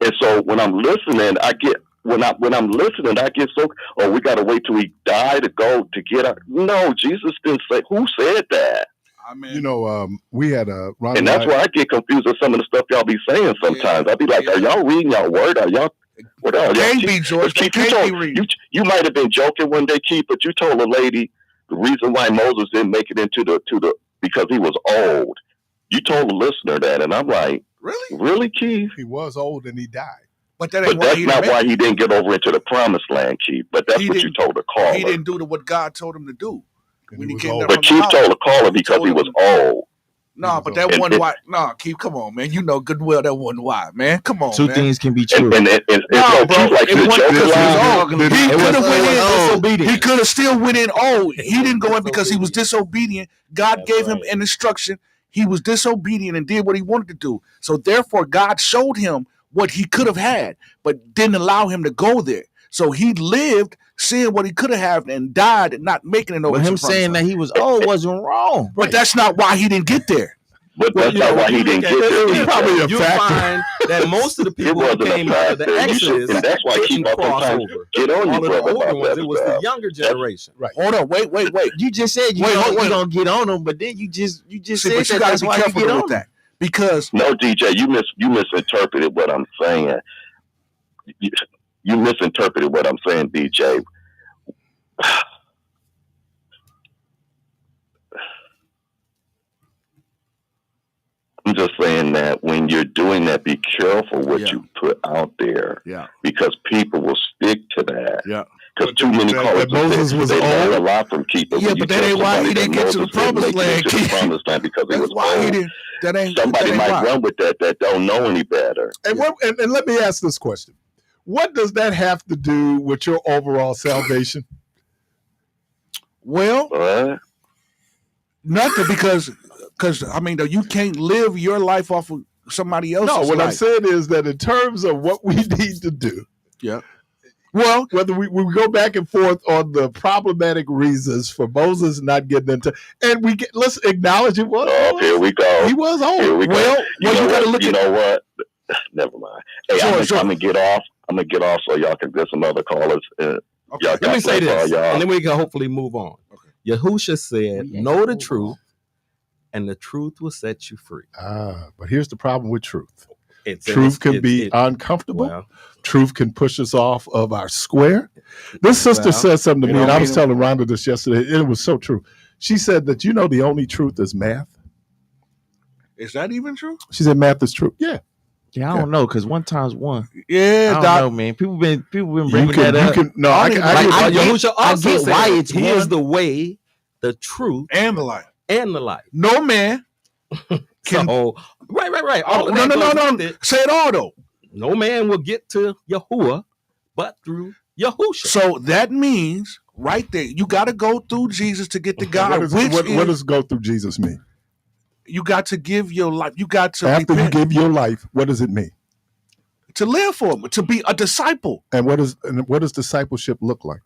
And so when I'm listening, I get. When I'm listening, I get so, we got to wait till we die to go to get our. No, Jesus didn't say. Who said that? I mean, we had a. And that's why I get confused with some of the stuff y'all be saying sometimes. I'll be like, are y'all reading y'all word? Are y'all? What are y'all? Can't be, George. You might have been joking one day, Keith, but you told a lady the reason why Moses didn't make it into the because he was old. You told the listener that, and I'm like, really, Keith? He was old and he died. But that's not why he didn't get over into the promised land, Keith. But that's what you told the caller. He didn't do what God told him to do. When he came but Keith told the caller because he was old. No, but that wasn't why. No, Keith, come on, man. You know good well that wasn't why, man. Come on, Two things can be true. No, bro. He could have still went in old. He didn't go in because he was disobedient. God gave him an instruction. He was disobedient and did what he wanted to do. So therefore, God showed him what he could have had, but didn't allow him to go there. So he lived seeing what he could have had and died not making it over. But him saying that he was old wasn't wrong. But that's not why he didn't get there. But that's not why he didn't get there. It's probably a factor. Find that most of the people who came out of the Exodus and that's why he crossed over. Get on you, brother. It was the younger generation. Right. Hold on. Wait. You just said you don't get on them, but then you just said that that's why you get on that. Because no, DJ, you misinterpreted what I'm saying. you misinterpreted what I'm saying, DJ. I'm just saying that when you're doing that, be careful what you put out there. Yeah. Because people will stick to that. Yeah. Because too many callers they learned a lot from keeping. Yeah, but that ain't why he didn't get to the promised land. Because he was why he didn't. That ain't somebody that might why. run with that don't know any better. And, and let me ask this question: what does that have to do with your overall salvation? Well, nothing, because I mean, you can't live your life off of somebody else's No, what life. I'm saying is that in terms of what we need to do, well, whether we go back and forth on the problematic reasons for Moses not getting into, and let's acknowledge it was. Oh, here we go. He was old. Here we go. Well, you gotta look. You know what? Never mind. Hey, I'm gonna get off. I'm gonna get off so y'all can get some other callers. Let me say this, and then we can hopefully move on. Okay. Yahusha said, "Know the truth, and the truth will set you free." But here's the problem with truth. Truth can be uncomfortable. Well, truth can push us off of our square. This sister said something to me, and I was telling Rhonda this yesterday. It was so true. She said that, the only truth is math. Is that even true? She said math is true. Yeah. Yeah, I don't know, because 1 times 1. Yeah, I don't know, man. People been bringing that up. I get why it's he is the way, the truth, and the life. No man can. Right. No. Say it all though. No man will get to Yahuwah but through Yahusha. So that means right there, you got to go through Jesus to get to God. What does go through Jesus mean? You got to give your life. You got to after repent. You give your life. What does it mean? To live for him, to be a disciple. And what does discipleship look like?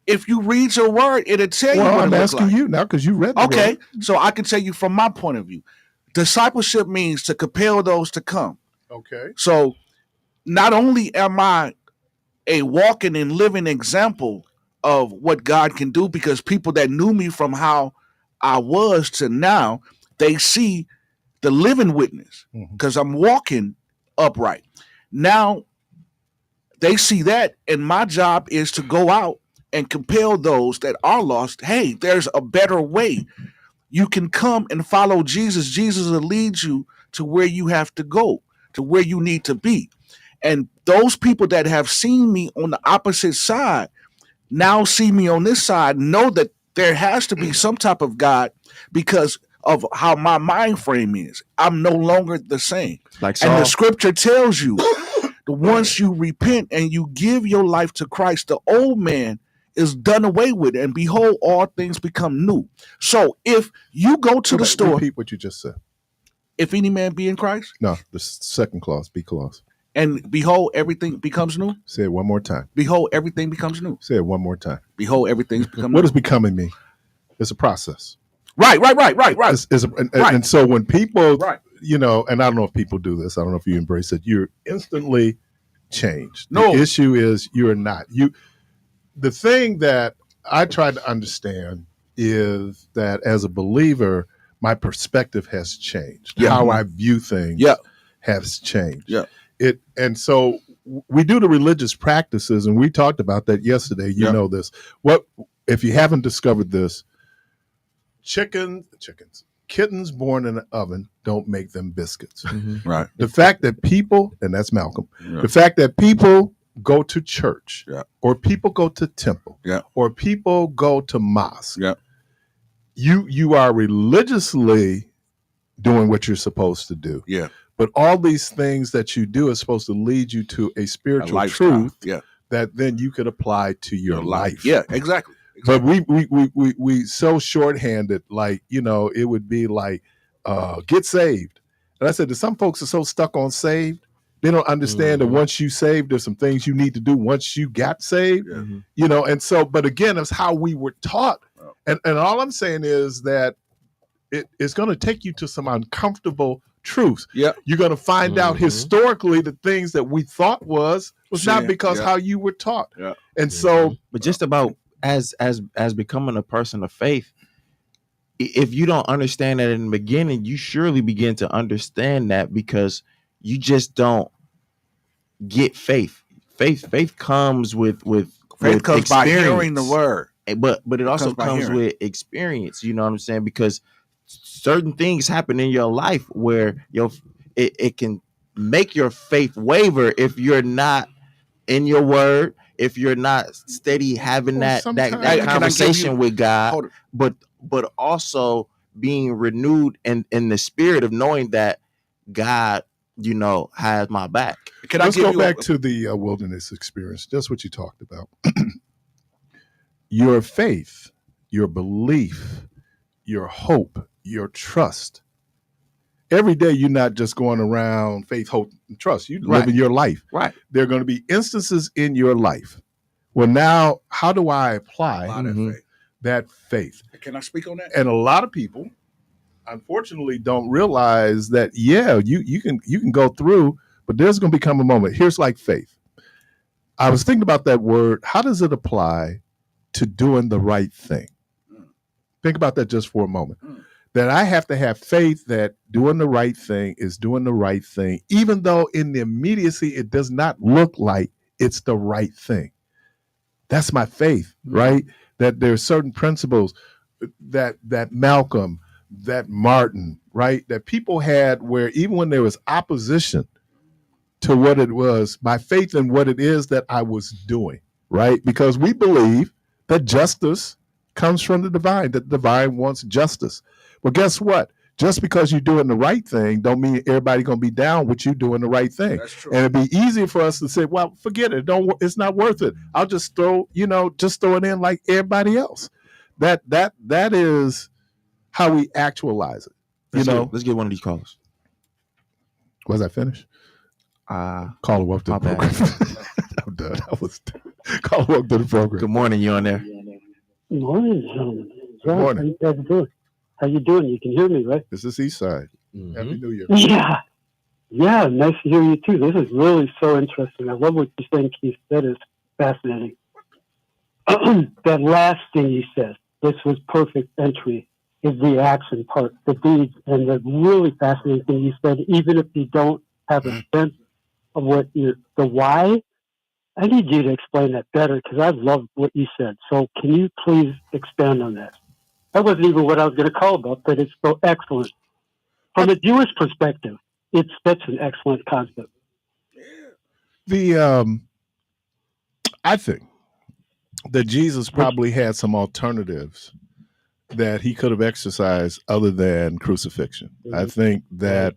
If you read your word, it'll tell you. Well, I'm asking you now because you read the word. So I can tell you from my point of view. Discipleship means to compel those to come. Okay. So not only am I a walking and living example of what God can do, because people that knew me from how I was to now, they see the living witness because I'm walking upright. Now they see that, and my job is to go out and compel those that are lost. Hey, there's a better way. You can come and follow Jesus. Jesus will lead you to where you have to go, to where you need to be. And those people that have seen me on the opposite side now see me on this side, know that there has to be some type of God because of how my mind frame is. I'm no longer the same. And the scripture tells you that once you repent and you give your life to Christ, the old man is done away with, and behold, all things become new. So if you go to the store, repeat what you just said. If any man be in Christ, no, the second clause, be clause, and behold, everything becomes new. Say it one more time. Behold, everything becomes new. Say it one more time. Behold, everything's become. What does becoming mean? It's a process. Right. And so when people, and I don't know if people do this. I don't know if you embrace it. You're instantly changed. No. The issue is you're not. The thing that I try to understand is that as a believer, my perspective has changed. Yeah. How I view things has changed. Yeah. And so we do the religious practices, and we talked about that yesterday. You know this. What if you haven't discovered this? Kittens born in an oven don't make them biscuits. Mm-hmm. Right. The fact that people, and that's Malcolm, the fact that people go to church, or people go to temple, or people go to mosque, you are religiously doing what you're supposed to do. Yeah. But all these things that you do is supposed to lead you to a spiritual truth that then you could apply to your life. Yeah, exactly. But we so shorthanded, like, it would be like, get saved. And I said that some folks are so stuck on saved, they don't understand that once you saved, there's some things you need to do once you got saved, and so, but again, it's how we were taught. And all I'm saying is that it's going to take you to some uncomfortable truths. Yeah. You're going to find out historically the things that we thought was not because how you were taught. Yeah. And so, but just about as becoming a person of faith, if you don't understand that in the beginning, you surely begin to understand that because you just don't get faith. faith comes with faith comes experience. by hearing the word. Faith comes by hearing the word. But it also comes with experience. You know what I'm saying? Because certain things happen in your life where it can make your faith waver if you're not in your word, if you're not steady having that conversation with God, but also being renewed in the spirit of knowing that God, has my back. Let's go back to the wilderness experience. That's what you talked about. Your faith, your belief, your hope, your trust. Every day you're not just going around faith, hope, and trust. You're living your life. Right. There are going to be instances in your life. Well, now, how do I apply that faith? Can I speak on that? And a lot of people, unfortunately, don't realize that, you can go through, but there's going to become a moment. Here's like faith. I was thinking about that word. How does it apply to doing the right thing? Think about that just for a moment. That I have to have faith that doing the right thing is doing the right thing, even though in the immediacy it does not look like it's the right thing. That's my faith, right? That there's certain principles that Malcolm, that Martin, right? That people had where even when there was opposition to what it was, my faith in what it is that I was doing, right? Because we believe that justice comes from the divine, that the divine wants justice. Well, guess what? Just because you're doing the right thing don't mean everybody going to be down with you doing the right thing. That's true. And it'd be easier for us to say, well, forget it. It's not worth it. I'll just throw it in like everybody else. That is how we actualize it. Let's get one of these calls. Was I finished? Caller, welcome to the program. I'm done. Caller, welcome to the program. Good morning. You on there? Good morning, gentlemen. Good morning. How you guys doing? How you doing? You can hear me, right? This is Eastside. Happy New Year. Yeah. Nice to hear you too. This is really so interesting. I love what you're saying, Keith. That is fascinating. That last thing you said, this was perfect entry, is the action part, the deeds, and the really fascinating thing you said, even if you don't have a sense of the why, I need you to explain that better because I love what you said. So can you please expand on that? That wasn't even what I was going to call about, but it's so excellent. From a Jewish perspective, it's such an excellent concept. I think that Jesus probably had some alternatives that he could have exercised other than crucifixion. I think that,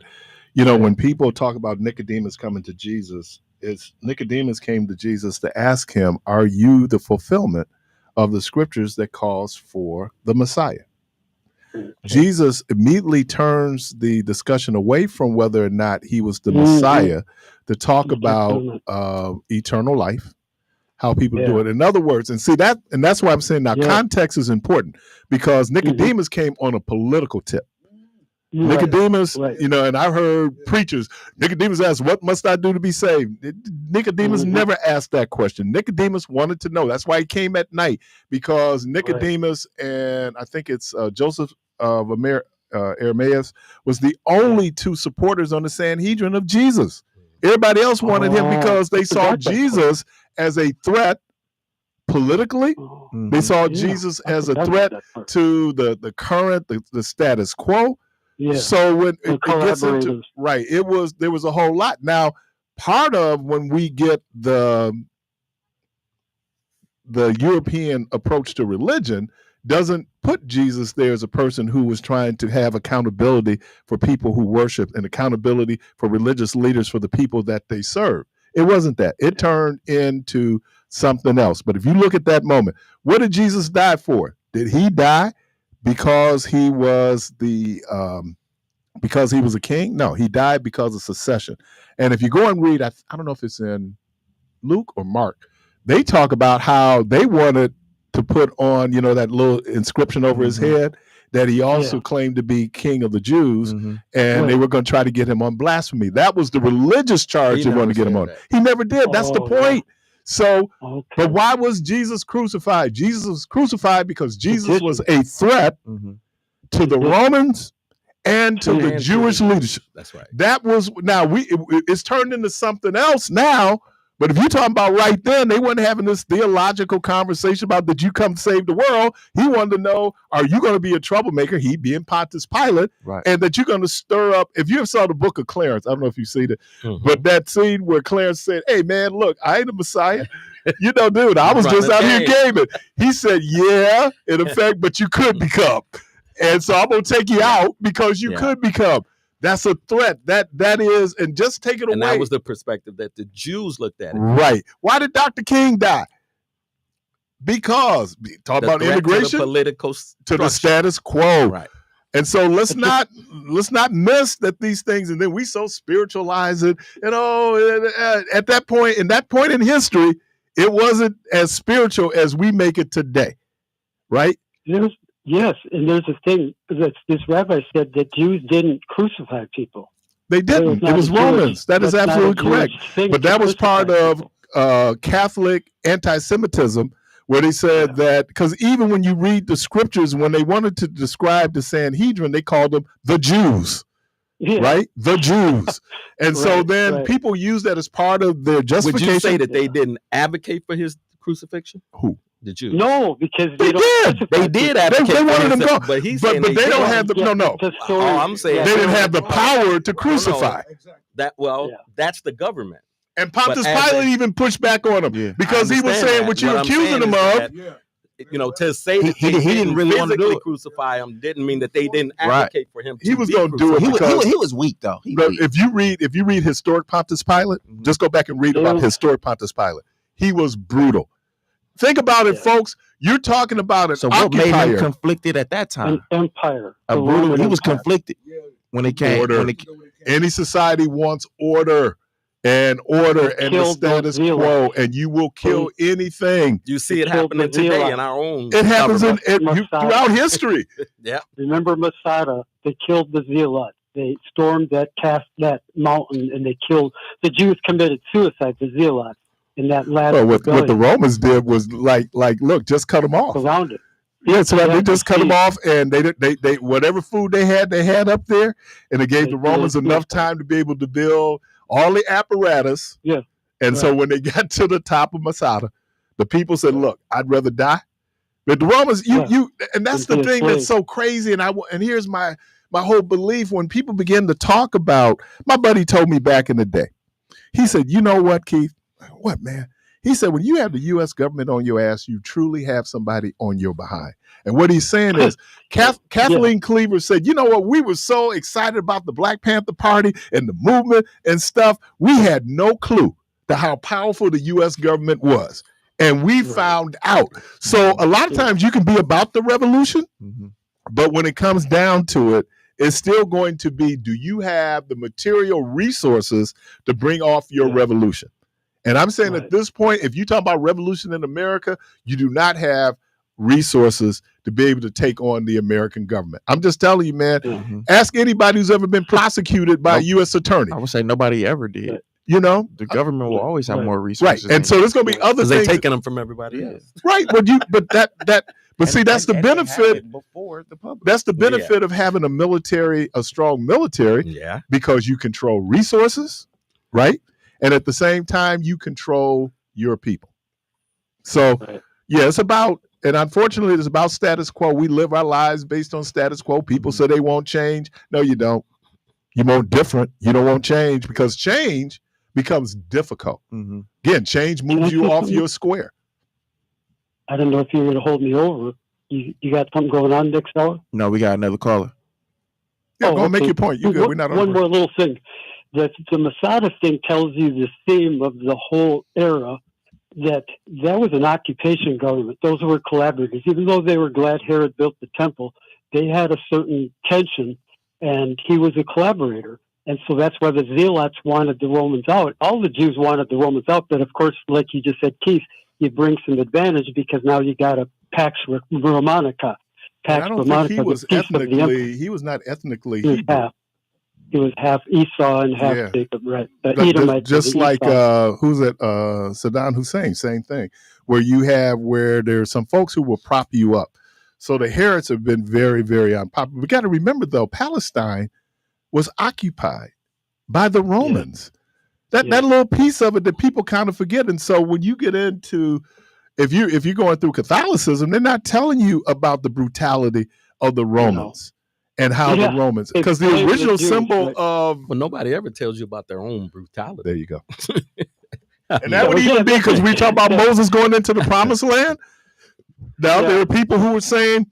when people talk about Nicodemus coming to Jesus, Nicodemus came to Jesus to ask him, are you the fulfillment of the scriptures that calls for the Messiah? Jesus immediately turns the discussion away from whether or not he was the Messiah to talk about eternal life, how people do it. In other words, and that's why I'm saying now context is important because Nicodemus came on a political tip. Nicodemus, and I heard preachers, Nicodemus asked, what must I do to be saved? Nicodemus never asked that question. Nicodemus wanted to know. That's why he came at night, because Nicodemus and I think it's Joseph of Arimaeus was the only two supporters on the Sanhedrin of Jesus. Everybody else wanted him because they saw Jesus as a threat politically. They saw Jesus as a threat to the current, the status quo. Yeah. So when it gets into there was a whole lot. Now, part of when we get the European approach to religion doesn't put Jesus there as a person who was trying to have accountability for people who worship and accountability for religious leaders for the people that they serve. It wasn't that. It turned into something else. But if you look at that moment, what did Jesus die for? Did he die because he was because he was a king? No, he died because of secession. And if you go and read, I don't know if it's in Luke or Mark, they talk about how they wanted to put on, that little inscription over his head that he also claimed to be king of the Jews, and they were going to try to get him on blasphemy. That was the religious charge they wanted to get him on. He never did. That's the point. So, but why was Jesus crucified? Jesus was crucified because Jesus was a threat to the Romans and to the Jewish leadership. That's right. That was, now it's turned into something else now, But if you're talking about right then, they weren't having this theological conversation about did you come save the world? He wanted to know, are you going to be a troublemaker? He being Pontius Pilate, and that you're going to stir up. If you ever saw the book of Clarence, I don't know if you've seen it, but that scene where Clarence said, hey, man, look, I ain't the Messiah. You know, dude, I was just out here gaming. He said, yeah, in effect, but you could become. And so I'm going to take you out because you could become. That's a threat. That is, and just take it away. And that was the perspective that the Jews looked at it. Right. Why did Dr. King die? Because talk about immigration to the status quo. Right. And so let's not miss that these things, and then we so spiritualize it. And at that point, in history, it wasn't as spiritual as we make it today. Right? Yes, and there's a thing that this rabbi said that Jews didn't crucify people. They didn't. It was Romans. That is absolutely correct. But that was part of Catholic anti-Semitism, where they said that, because even when you read the scriptures, when they wanted to describe the Sanhedrin, they called them the Jews. Yeah. Right? The Jews. And so then people use that as part of their justification. Would you say that they didn't advocate for his crucifixion? Who? The Jews. No, because they did advocate. They wanted him to go, but they don't have the no. I'm saying they didn't have the power to crucify. That's the government. And Pontius Pilate even pushed back on him because he was saying what you're accusing him of. You know, to say that he didn't really want to crucify him didn't mean that they didn't advocate for him. He was going to do it because he was weak, though. If you read historic Pontius Pilate, just go back and read about historic Pontius Pilate. He was brutal. Think about it, folks. You're talking about an occupier. What made him conflicted at that time? An empire. He was conflicted when it came. Order. Any society wants order and the status quo, and you will kill anything. You see it happening today in our own. It happens throughout history. Yeah. Remember Masada? They killed the zealots. They stormed that mountain, and they killed the Jews. Committed suicide. The zealots. In that last what the Romans did was like, look, just cut them off. Around it. Yeah, so they just cut them off, and they whatever food they had up there, and it gave the Romans enough time to be able to build all the apparatus. Yeah. And so when they got to the top of Masada, the people said, look, I'd rather die. But the Romans, and that's the thing that's so crazy. And here's my whole belief. When people begin to talk about, my buddy told me back in the day, he said, you know what, Keith? What, man? He said, when you have the U.S. government on your ass, you truly have somebody on your behind. And what he's saying is, Kathleen Cleaver said, you know what? We were so excited about the Black Panther Party and the movement and stuff. We had no clue to how powerful the U.S. government was. And we found out. So a lot of times you can be about the revolution, but when it comes down to it, it's still going to be, do you have the material resources to bring off your revolution? And I'm saying at this point, if you talk about revolution in America, you do not have resources to be able to take on the American government. I'm just telling you, man, ask anybody who's ever been prosecuted by a U.S. attorney. I would say nobody ever did. You know, the government will always have more resources. Right. And so there's going to be other things. They're taking them from everybody else. Right. But see, that's the benefit. Before the public. That's the benefit of having a strong military. Yeah. Because you control resources, right? And at the same time, you control your people. So, it's about, and unfortunately, it's about status quo. We live our lives based on status quo. People say they won't change. No, you don't. You want different. You don't want change, because change becomes difficult. Again, change moves you off your square. I don't know if you're going to hold me over. You got something going on next hour? No, we got another caller. Yeah, go make your point. You're good. We're not one more little thing. The Masada thing tells you the theme of the whole era, that was an occupation government. Those were collaborators. Even though they were glad Herod built the temple, they had a certain tension, and he was a collaborator. And so that's why the Zealots wanted the Romans out. All the Jews wanted the Romans out, but of course, like you just said, Keith, you bring some advantage because now you got a Pax Romanica. I don't think he was ethnically. He was not ethnically Hebrew. He was half Esau and half Jacob, right? Just like who's it? Saddam Hussein, same thing. Where there's some folks who will prop you up. So the Herods have been very, very unpopular. We got to remember though, Palestine was occupied by the Romans. That little piece of it that people kind of forget. And so when you get into, if you're going through Catholicism, they're not telling you about the brutality of the Romans and how the Romans, because the original symbol of, well, nobody ever tells you about their own brutality. There you go. And that would even be because we talk about Moses going into the promised land. Now there are people who were saying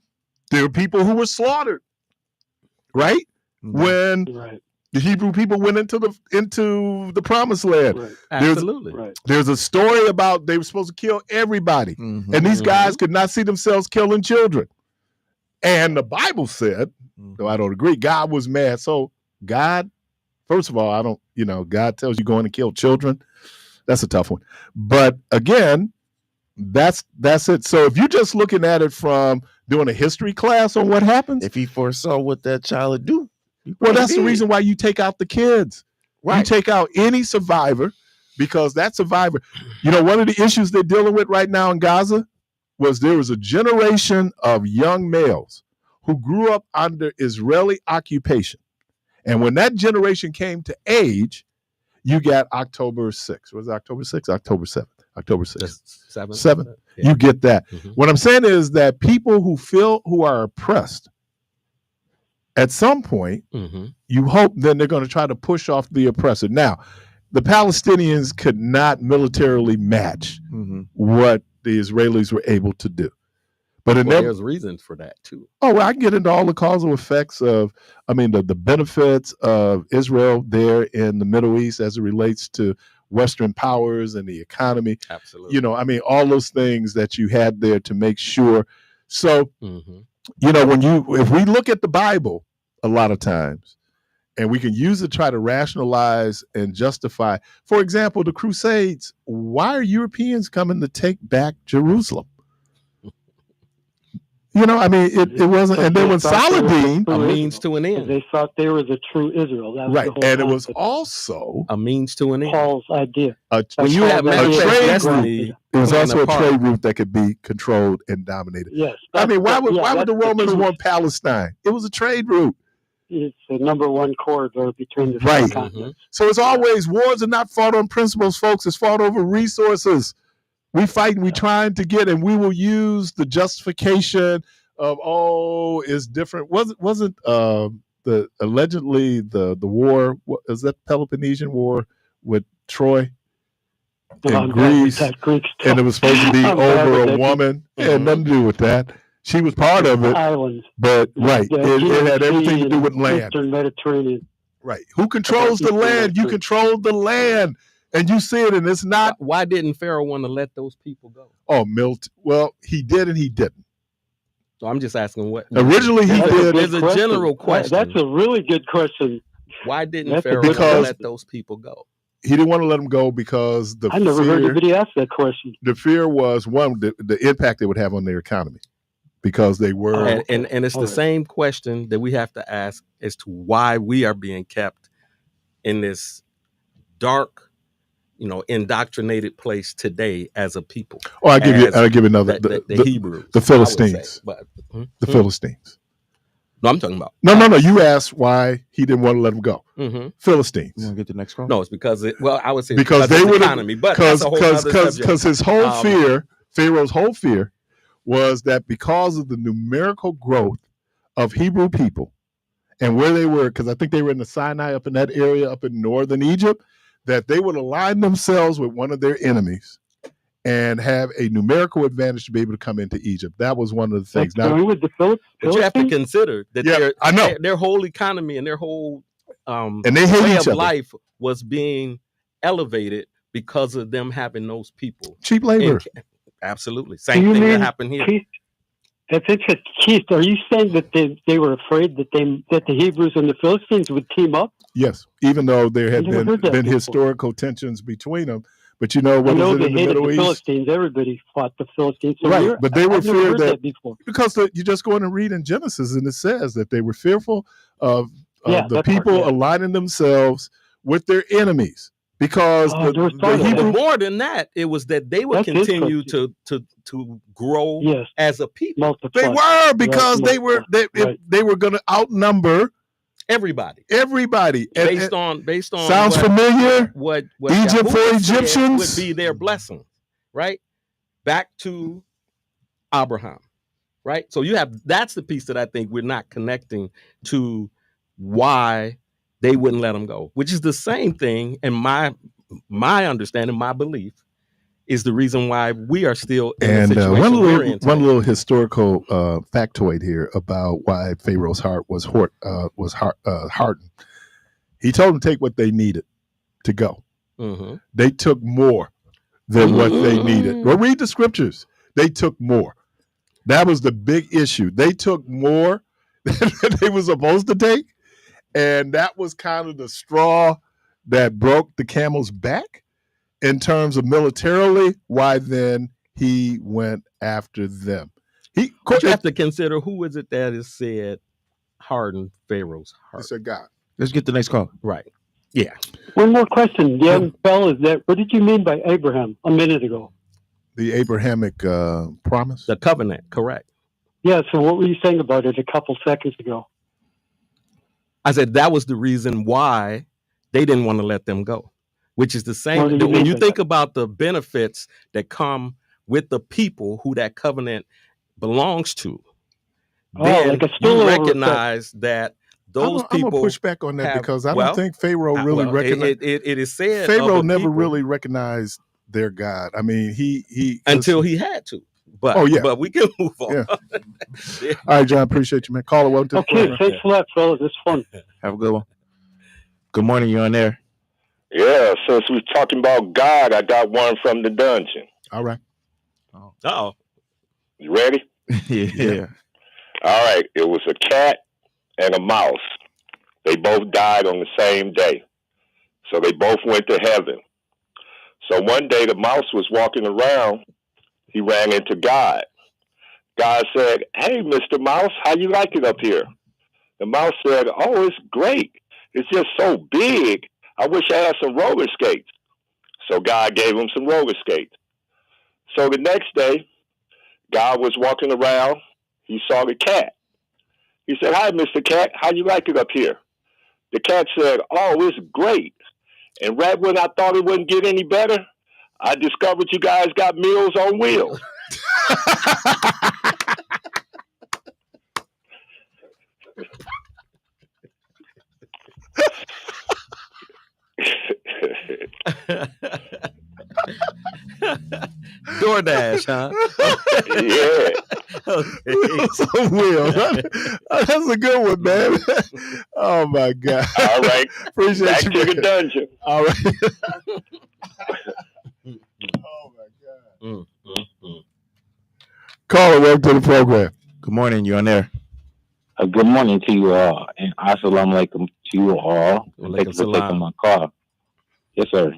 there are people who were slaughtered, right? When the Hebrew people went into the promised land. Right. Absolutely. There's a story about they were supposed to kill everybody. And these guys could not see themselves killing children. And the Bible said, though I don't agree, God was mad. So God, first of all, God tells you going to kill children. That's a tough one. But again, that's it. So if you're just looking at it from doing a history class on what happens. If he foresaw what that child would do. Well, that's the reason why you take out the kids. Right. You take out any survivor, because that survivor, one of the issues they're dealing with right now in Gaza was there was a generation of young males who grew up under Israeli occupation. And when that generation came to age, you got October 6th. Was it October 6th? October 7th. October 6th. 7th. Yeah. You get that. What I'm saying is that people who are oppressed, at some point, you hope then they're going to try to push off the oppressor. Now, the Palestinians could not militarily match what the Israelis were able to do. But there's reasons for that, too. Oh, well, I can get into all the causal effects of, the benefits of Israel there in the Middle East as it relates to Western powers and the economy. Absolutely. All those things that you had there to make sure. So, if we look at the Bible a lot of times, and we can use it to try to rationalize and justify, for example, the Crusades, why are Europeans coming to take back Jerusalem? It wasn't, and then when Saladin, a means to an end. They thought they were the true Israel. That was right, the whole and concept. It was also a means to an end. Paul's idea. When you have trade route, it was also a trade route that could be controlled and dominated. Yes. Why would the Romans want Palestine? It was a trade route. It's the number one corridor between the two continents. So it's always wars are not fought on principles, folks. It's fought over resources. We fight and we trying to get, and we will use the justification of it's different. Wasn't the allegedly the war? Is that Peloponnesian War with Troy and Greece? And it was supposed to be over a woman. It had nothing to do with that. She was part of it, islands. But it had everything to do with land. Eastern Mediterranean. Right. Who controls the land? You control the land. And you see it, and it's not. Why didn't Pharaoh want to let those people go? Oh, well, he did and he didn't. So I'm just asking what. Originally, he did. There's a general question. That's a really good question. Why didn't Pharaoh want to let those people go? He didn't want to let them go because I never heard anybody ask that question. The fear was, one, the impact it would have on their economy. Because they were. And it's the same question that we have to ask as to why we are being kept in this dark, indoctrinated place today as a people. Oh, I'll give you another. The Hebrews. The Philistines. The Philistines. No, I'm talking about. No. You asked why he didn't want to let them go. Philistines. You want to get the next call? No, it's because I would say because they were the economy, but that's a whole other subject. Because his whole fear, Pharaoh's whole fear, was that because of the numerical growth of Hebrew people and where they were, because I think they were in the Sinai up in that area up in northern Egypt, that they would align themselves with one of their enemies and have a numerical advantage to be able to come into Egypt. That was one of the things. Now, with the but you have to consider that their whole economy and their whole and they hate way each of other. life was being elevated because of them having those people. Cheap labor. Absolutely. Same thing that happened here. If it's Keith, are you saying that they were afraid that the Hebrews and the Philistines would team up? Yes, even though there had been historical tensions between them. But what is it in the Middle East? Philistines. Everybody fought the Philistines. So right, but they were feared that before. Because you just go in and read in Genesis, and it says that they were fearful of the people aligning themselves with their enemies. Because the Hebrew, more than that, it was that they would continue to grow as a people. Multiply. They were because they were going to outnumber Everybody. Based on sounds familiar. What Egypt for Egyptians would be their blessing, right? Back to Abraham, right? So that's the piece that I think we're not connecting to why they wouldn't let them go, which is the same thing. And my understanding, my belief, is the reason why we are still in the situation we're in today. One little historical factoid here about why Pharaoh's heart was hardened. He told them to take what they needed to go. Mm-hmm. They took more than what they needed. Well, read the scriptures. They took more. That was the big issue. They took more than they were supposed to take, and that was kind of the straw that broke the camel's back. In terms of militarily, why then he went after them? But you have to consider, who is it that is said hardened Pharaoh's heart? He said God. Let's get the next call. Right. Yeah. One more question, young fellas. What did you mean by Abraham a minute ago? The Abrahamic promise? The covenant, correct. Yeah, so what were you saying about it a couple seconds ago? I said that was the reason why they didn't want to let them go. Which is the same. When you think about the benefits that come with the people who that covenant belongs to, then you recognize that those people. I'm gonna push back on that because I don't think Pharaoh really recognized. It is said Pharaoh never really recognized their God. I mean, he until he had to. But but we can move on. Yeah. All right, John. Appreciate you, man. Caller, welcome to the program. Thanks a lot, fellas. It's fun. Have a good one. Good morning. You're on there. Yeah, since we're talking about God, I got one from the dungeon. All right. Uh-oh. You ready? Yeah. All right. It was a cat and a mouse. They both died on the same day. So they both went to heaven. So one day the mouse was walking around. He ran into God. God said, "Hey, Mr. Mouse, how you like it up here?" The mouse said, "Oh, it's great. It's just so big. I wish I had some roller skates." So God gave him some roller skates. So the next day, God was walking around. He saw the cat. He said, "Hi, Mr. Cat. How you like it up here?" The cat said, "Oh, it's great. And right when I thought it wouldn't get any better, I discovered you guys got Meals on Wheels." DoorDash, huh? Yeah. That's a good one, man. Oh my God. All right. Appreciate Back you. to the dungeon. All right. Oh my God. Caller, welcome to the program. Good morning. You're on there. Good morning to you all, and assalamu alaikum to you all. Thanks for taking my call. Yes, sir.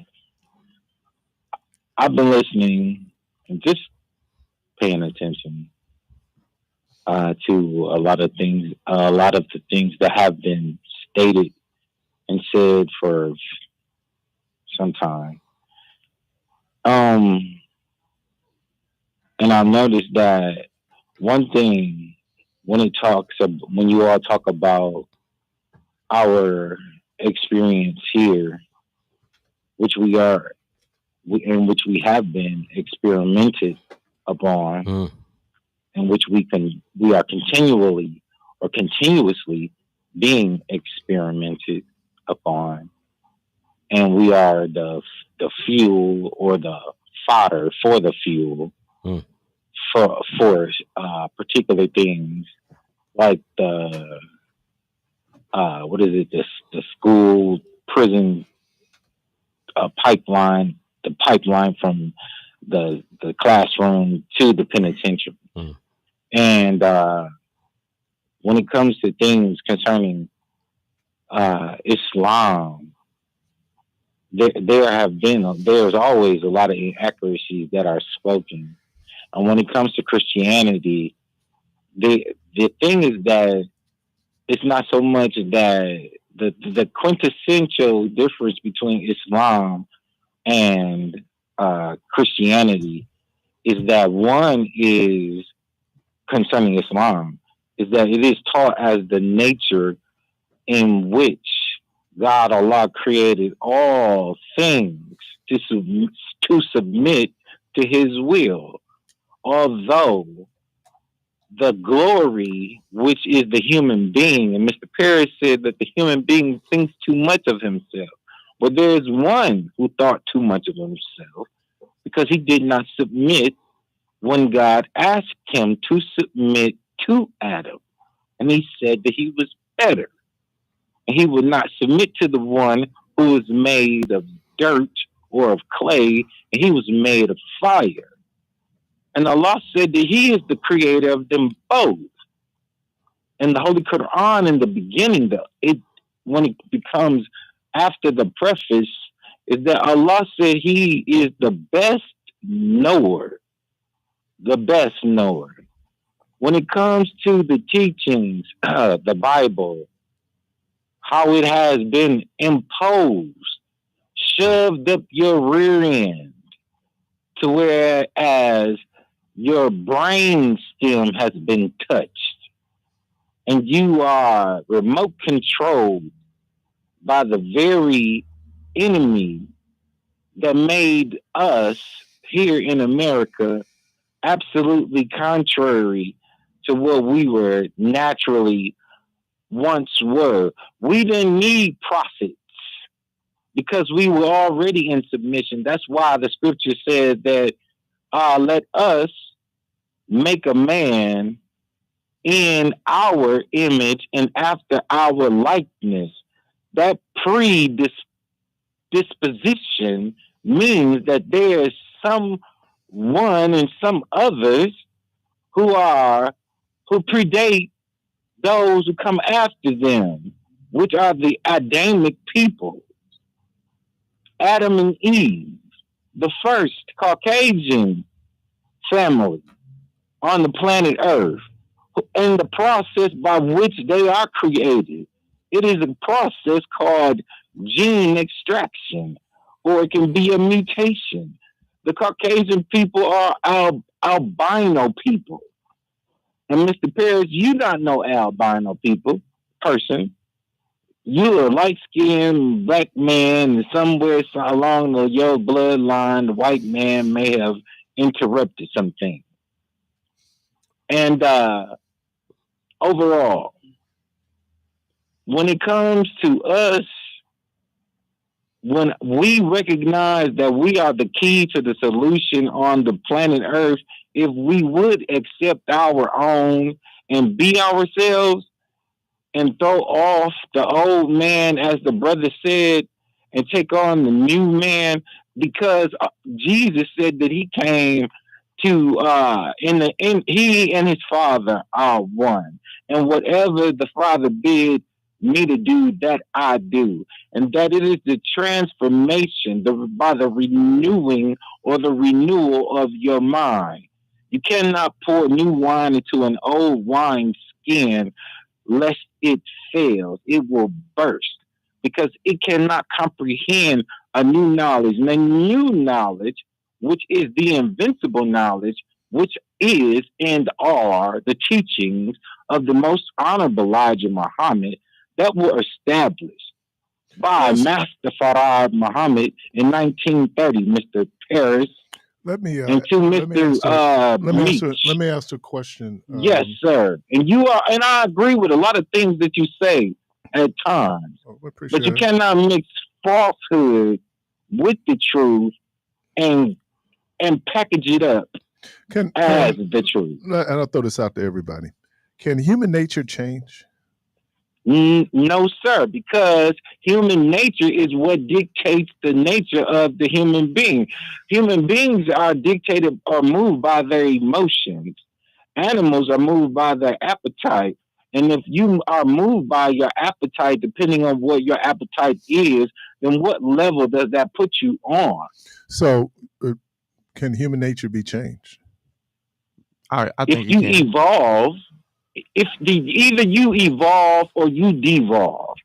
I've been listening and just paying attention to a lot of the things that have been stated and said for some time. And I've noticed that one thing when you all talk about our experience here, in which we have been experimented upon, in which we are continuously being experimented upon, and we are the fuel or the fodder for the fuel for particular things like the school prison pipeline, the pipeline from the classroom to the penitentiary. And when it comes to things concerning Islam, there's always a lot of inaccuracies that are spoken. And when it comes to Christianity, the thing is that it's not so much that the quintessential difference between Islam and Christianity is that one is concerning Islam is that it is taught as the nature in which God Allah created all things to submit to his will. Although the glory, which is the human being, and Mr. Parris said that the human being thinks too much of himself. Well, there is one who thought too much of himself because he did not submit when God asked him to submit to Adam. And he said that he was better. And he would not submit to the one who was made of dirt or of clay, and he was made of fire. And Allah said that he is the creator of them both. And the Holy Quran in the beginning, when it becomes after the preface, is that Allah said he is the best knower. The best knower. When it comes to the teachings, the Bible, how it has been imposed, shoved up your rear end, to whereas your brain stem has been touched, and you are remote controlled by the very enemy that made us here in America absolutely contrary to what we were naturally once were. We didn't need prophets because we were already in submission. That's why the scripture said that let us make a man in our image and after our likeness. That predisposition means that there is someone and some others who predate those who come after them, which are the Adamic people. Adam and Eve, the first Caucasian family on the planet Earth, and the process by which they are created. It is a process called gene extraction, or it can be a mutation. The Caucasian people are albino people. And Mr. Parris, you not know albino person. You're a light-skinned black man, and somewhere along your bloodline, the white man may have interrupted something. And overall, when it comes to us, when we recognize that we are the key to the solution on the planet Earth, if we would accept our own and be ourselves and throw off the old man, as the brother said, and take on the new man, because Jesus said that he came to he and his Father are one, and whatever the Father bid me to do, that I do, and that it is the transformation by the renewing or the renewal of your mind. You cannot pour new wine into an old wine skin lest it fails. It will burst because it cannot comprehend a new knowledge. And a new knowledge, which is the invincible knowledge, which is and are the teachings of the most honorable Elijah Muhammad, that were established by Master Farad Muhammad in 1930, Mr. Parris. Let me and to Mr. Let me ask a question. Yes, sir. And I agree with a lot of things that you say at times, but you cannot mix falsehood with the truth and package it up as the truth. And I'll throw this out to everybody. Can human nature change? No, sir, because human nature is what dictates the nature of the human being. Human beings are dictated or moved by their emotions. Animals are moved by their appetite. And if you are moved by your appetite, depending on what your appetite is, then what level does that put you on? So, can human nature be changed? I think if you evolve, either you evolve or you devolve.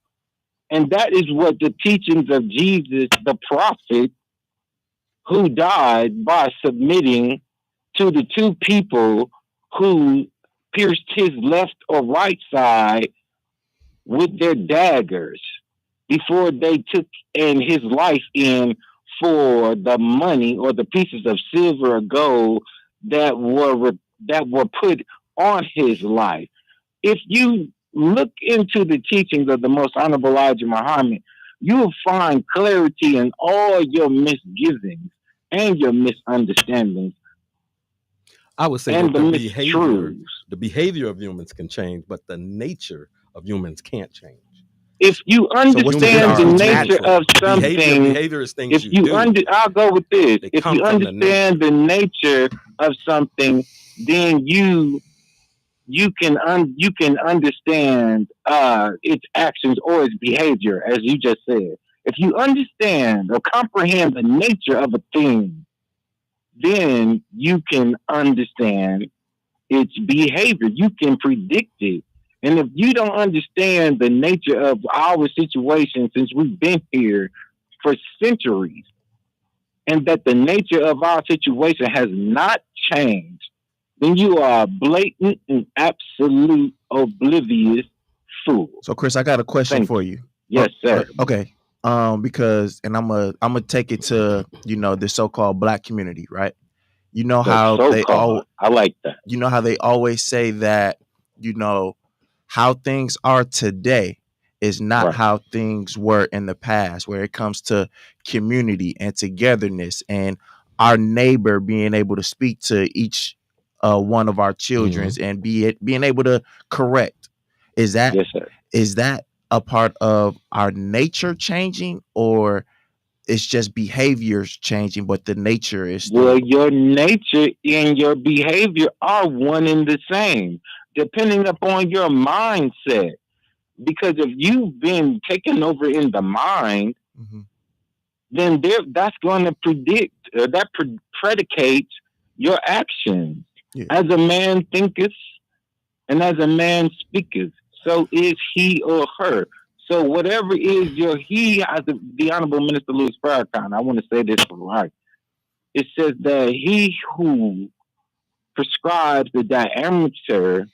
And that is what the teachings of Jesus, the prophet, who died by submitting to the two people who pierced his left or right side with their daggers before they took in his life in for the money or the pieces of silver or gold that were put on his life. If you look into the teachings of the Most Honorable Elijah Muhammad, you will find clarity in all your misgivings and your misunderstandings. I would say that the behavior of humans can change, but the nature of humans can't change. If you understand the nature of something, behavior is things you do. I'll go with this. If you understand the nature of something, then you can understand its actions or its behavior, as you just said. If you understand or comprehend the nature of a thing, then you can understand its behavior. You can predict it. And if you don't understand the nature of our situation, since we've been here for centuries, and that the nature of our situation has not changed, then you are a blatant and absolute oblivious fool. So, Chris, I got a question for you. Yes, sir. Okay. Because, and I'm gonna take it to, the so-called black community, right? You know how I like that. You know how they always say that, how things are today is not how things were in the past, where it comes to community and togetherness and our neighbor being able to speak to each one of our children's and being able to correct. Is that a part of our nature changing, or it's just behaviors changing, but the nature is still... Well, your nature and your behavior are one and the same, depending upon your mindset. Because if you've been taken over in the mind, then that's going to predict, predicates your actions. Yeah. As a man thinketh, and as a man speaketh, so is he or her. So whatever is your he, as the Honorable Minister Louis Farrakhan, I want to say this right. It says that he who prescribes the diameter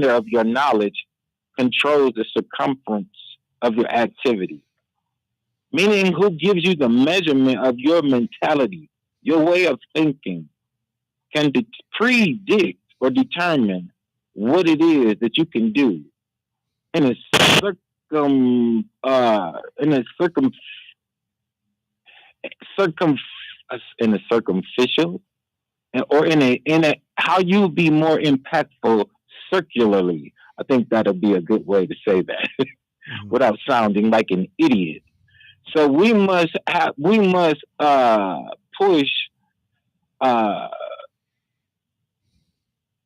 of your knowledge controls the circumference of your activity. Meaning, who gives you the measurement of your mentality, your way of thinking, can predict or determine what it is that you can do in a circumficial, or in a how you be more impactful circularly. I think that'll be a good way to say that without sounding like an idiot. So we must push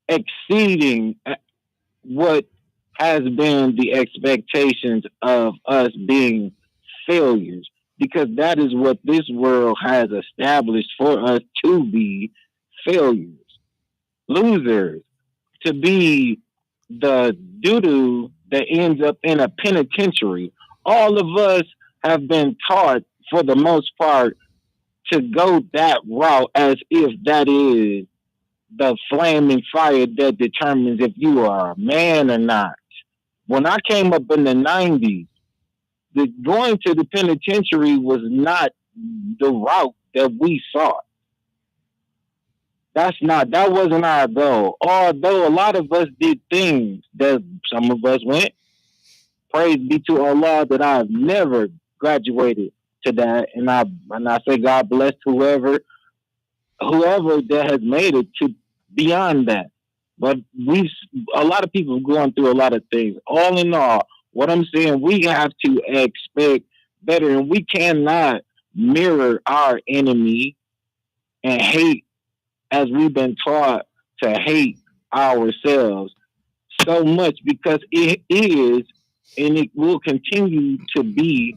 exceeding what has been the expectations of us being failures, because that is what this world has established for us to be: failures, losers, to be the doo-doo that ends up in a penitentiary. All of us have been taught, for the most part, to go that route as if that is the flaming fire that determines if you are a man or not. When I came up in the 90s, going to the penitentiary was not the route that we sought. That wasn't our goal. Although a lot of us did things that some of us went. Praise be to Allah that I've never graduated to that, and I say God bless whoever that has made it to beyond that. But a lot of people going through a lot of things. All in all, what I'm saying, we have to expect better, and we cannot mirror our enemy and hate as we've been taught to hate ourselves so much, because it is and it will continue to be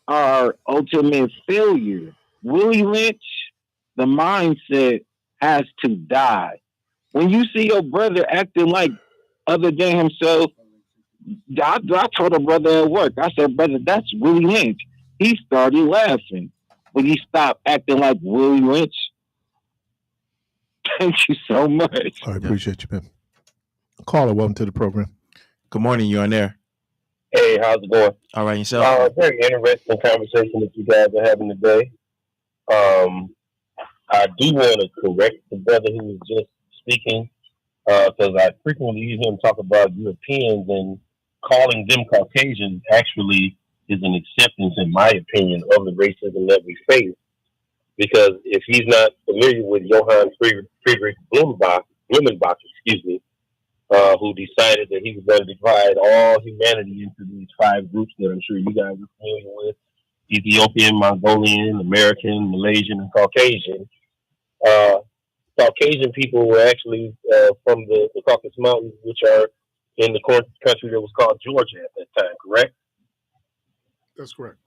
our ultimate failure. Willie Lynch, the mindset has to die. When you see your brother acting like other than himself, I told a brother at work, I said, brother, that's Willie Lynch. He started laughing, but he stopped acting like Willie Lynch. Thank you so much. I appreciate you, man. Caller, welcome to the program. Good morning, you on there? Hey, how's it going? All right, yourself? Very interesting conversation that you guys are having today. I do want to correct the brother who was just speaking, because I frequently hear him talk about Europeans, and calling them Caucasians actually is an acceptance, in my opinion, of the racism that we face. Because if he's not familiar with Johann Friedrich Blumenbach, who decided that he was going to divide all humanity into these 5 groups that I'm sure you guys are familiar with: Ethiopian, Mongolian, American, Malaysian, and Caucasian. Caucasian people were actually from the Caucasus Mountains, which are in the country that was called Georgia at that time, correct? That's correct.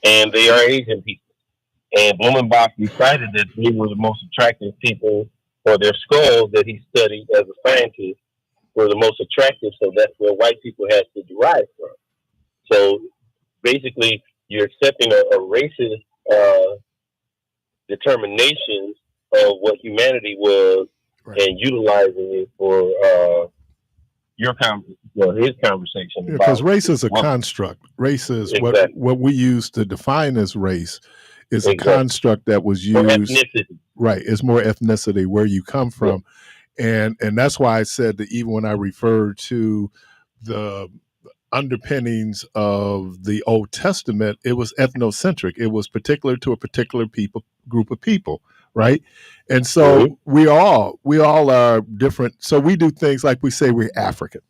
And they are Asian people. And Blumenbach decided that they were the most attractive people, or their skulls that he studied as a scientist were the most attractive, so that's where white people had to derive from. So basically, you're accepting a racist determination of what humanity was, right, and utilizing it for his conversation. Because race is a construct. Race is what we use to define as race is a construct that was used. Right. It's more ethnicity, where you come from. Yeah. And that's why I said that even when I referred to the underpinnings of the Old Testament, it was ethnocentric. It was particular to a particular group of people, right? And so we all are different. So we do things like we say we're African.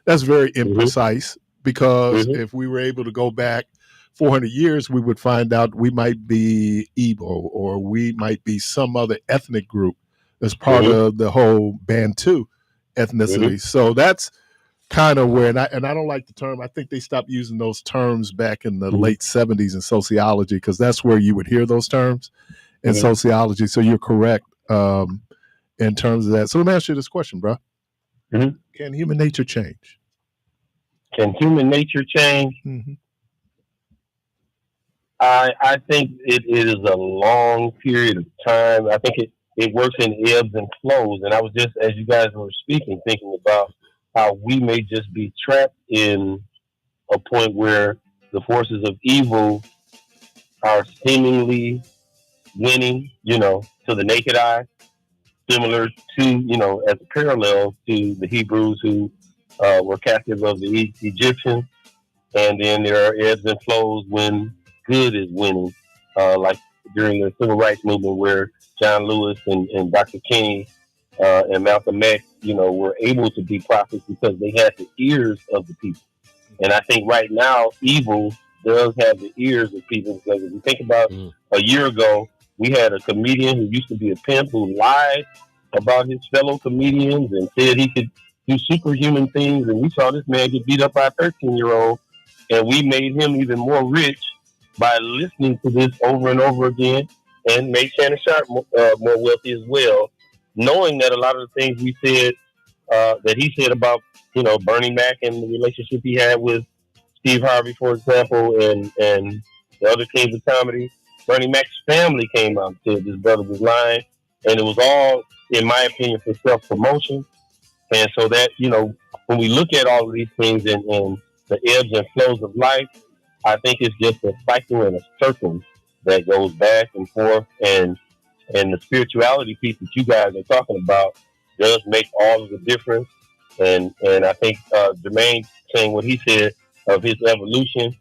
That's very imprecise, because if we were able to go back 400 years, we would find out we might be Igbo, or we might be some other ethnic group as part of the whole Bantu ethnicity. So that's kind of where, and I don't like the term. I think they stopped using those terms back in the late 70s in sociology, because that's where you would hear those terms in sociology. So you're correct in terms of that. So let me ask you this question, bro. Can human nature change? Can human nature change? I think it is a long period of time. I think it works in ebbs and flows. And I was just, as you guys were speaking, thinking about how we may just be trapped in a point where the forces of evil are seemingly winning, to the naked eye, similar to, as a parallel to the Hebrews who were captive of the Egyptians. And then there are ebbs and flows when good is winning, like during the Civil Rights Movement, where John Lewis and Dr. King and Malcolm X, were able to be prophets because they had the ears of the people. And I think right now, evil does have the ears of people, because if you think about a year ago, we had a comedian who used to be a pimp who lied about his fellow comedians and said he could do superhuman things. And we saw this man get beat up by a 13-year-old, and we made him even more rich by listening to this over and over again, and made Shannon Sharp more wealthy as well, knowing that a lot of the things we said, that he said about, Bernie Mac and the relationship he had with Steve Harvey, for example, and the other kings of comedy, Bernie Mac's family came out and said this brother was lying, and it was all, in my opinion, for self-promotion. And so that, when we look at all of these things and the ebbs and flows of life, I think it's just a cycle and a circle that goes back and forth, and the spirituality piece that you guys are talking about does make all of the difference. And I think Jermaine saying what he said of his evolution,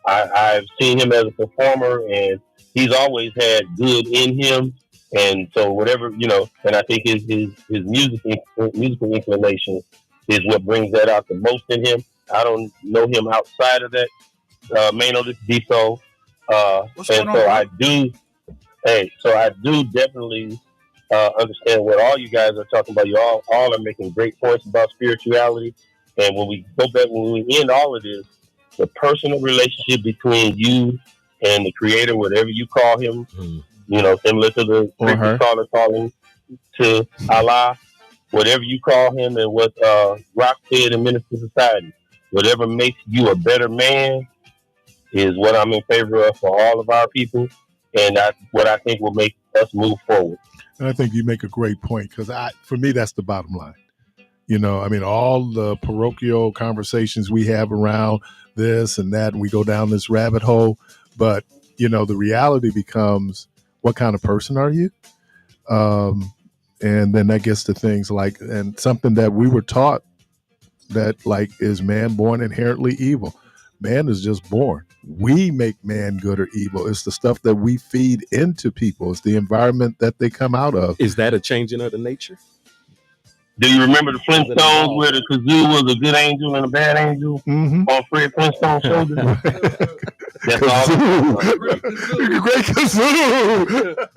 I've seen him as a performer, and he's always had good in him. And so whatever, and I think his musical inclination is what brings that out the most in him. I don't know him outside of that. Mano, this is D-So. And so I do definitely understand what all you guys are talking about. You all are making great points about spirituality. And when we go back, when we end all of this, the personal relationship between you and the Creator, whatever you call him, similar to the previous caller calling to Allah, whatever you call him, and what Rock said in Minister Society, whatever makes you a better man is what I'm in favor of for all of our people, and that's what I think will make us move forward. And I think you make a great point, because for me, that's the bottom line. I mean, all the parochial conversations we have around this and that, and we go down this rabbit hole. But, the reality becomes, what kind of person are you? And then that gets to things like, and something that we were taught that, like, is man born inherently evil? Man is just born. We make man good or evil. It's the stuff that we feed into people. It's the environment that they come out of. Is that a changing of the nature? Do you remember the Flintstones where the kazoo was a good angel and a bad angel on Fred Flintstone's shoulder? That's all. Great kazoo.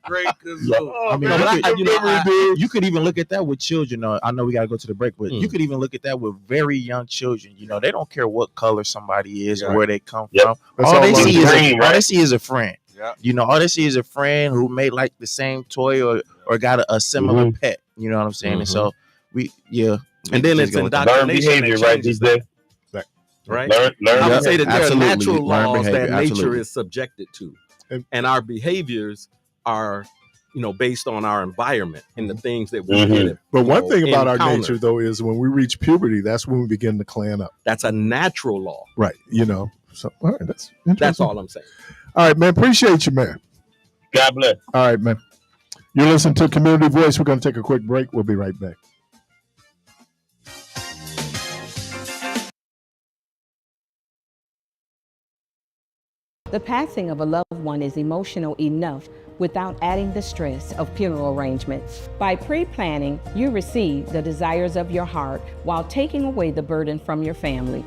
Great kazoo. I mean, you could even look at that with children. I know we got to go to the break, but you could even look at that with very young children. They don't care what color somebody is or where they come from. All they see is a friend. Yeah. All they see is a friend who may like the same toy or got a similar pet. You know what I'm saying? And so and then it's indoctrination behavior, right? These days. Right. I would say that there are natural laws that nature is subjected to, and our behaviors are, based on our environment and the things that we But one thing about our nature, though, is when we reach puberty, that's when we begin to clan up. That's a natural law, right? So all right, that's all I'm saying. All right, man. Appreciate you, man. God bless. All right, man. You're listening to Community Voice. We're going to take a quick break. We'll be right back. The passing of a loved one is emotional enough without adding the stress of funeral arrangements. By pre-planning, you receive the desires of your heart while taking away the burden from your family.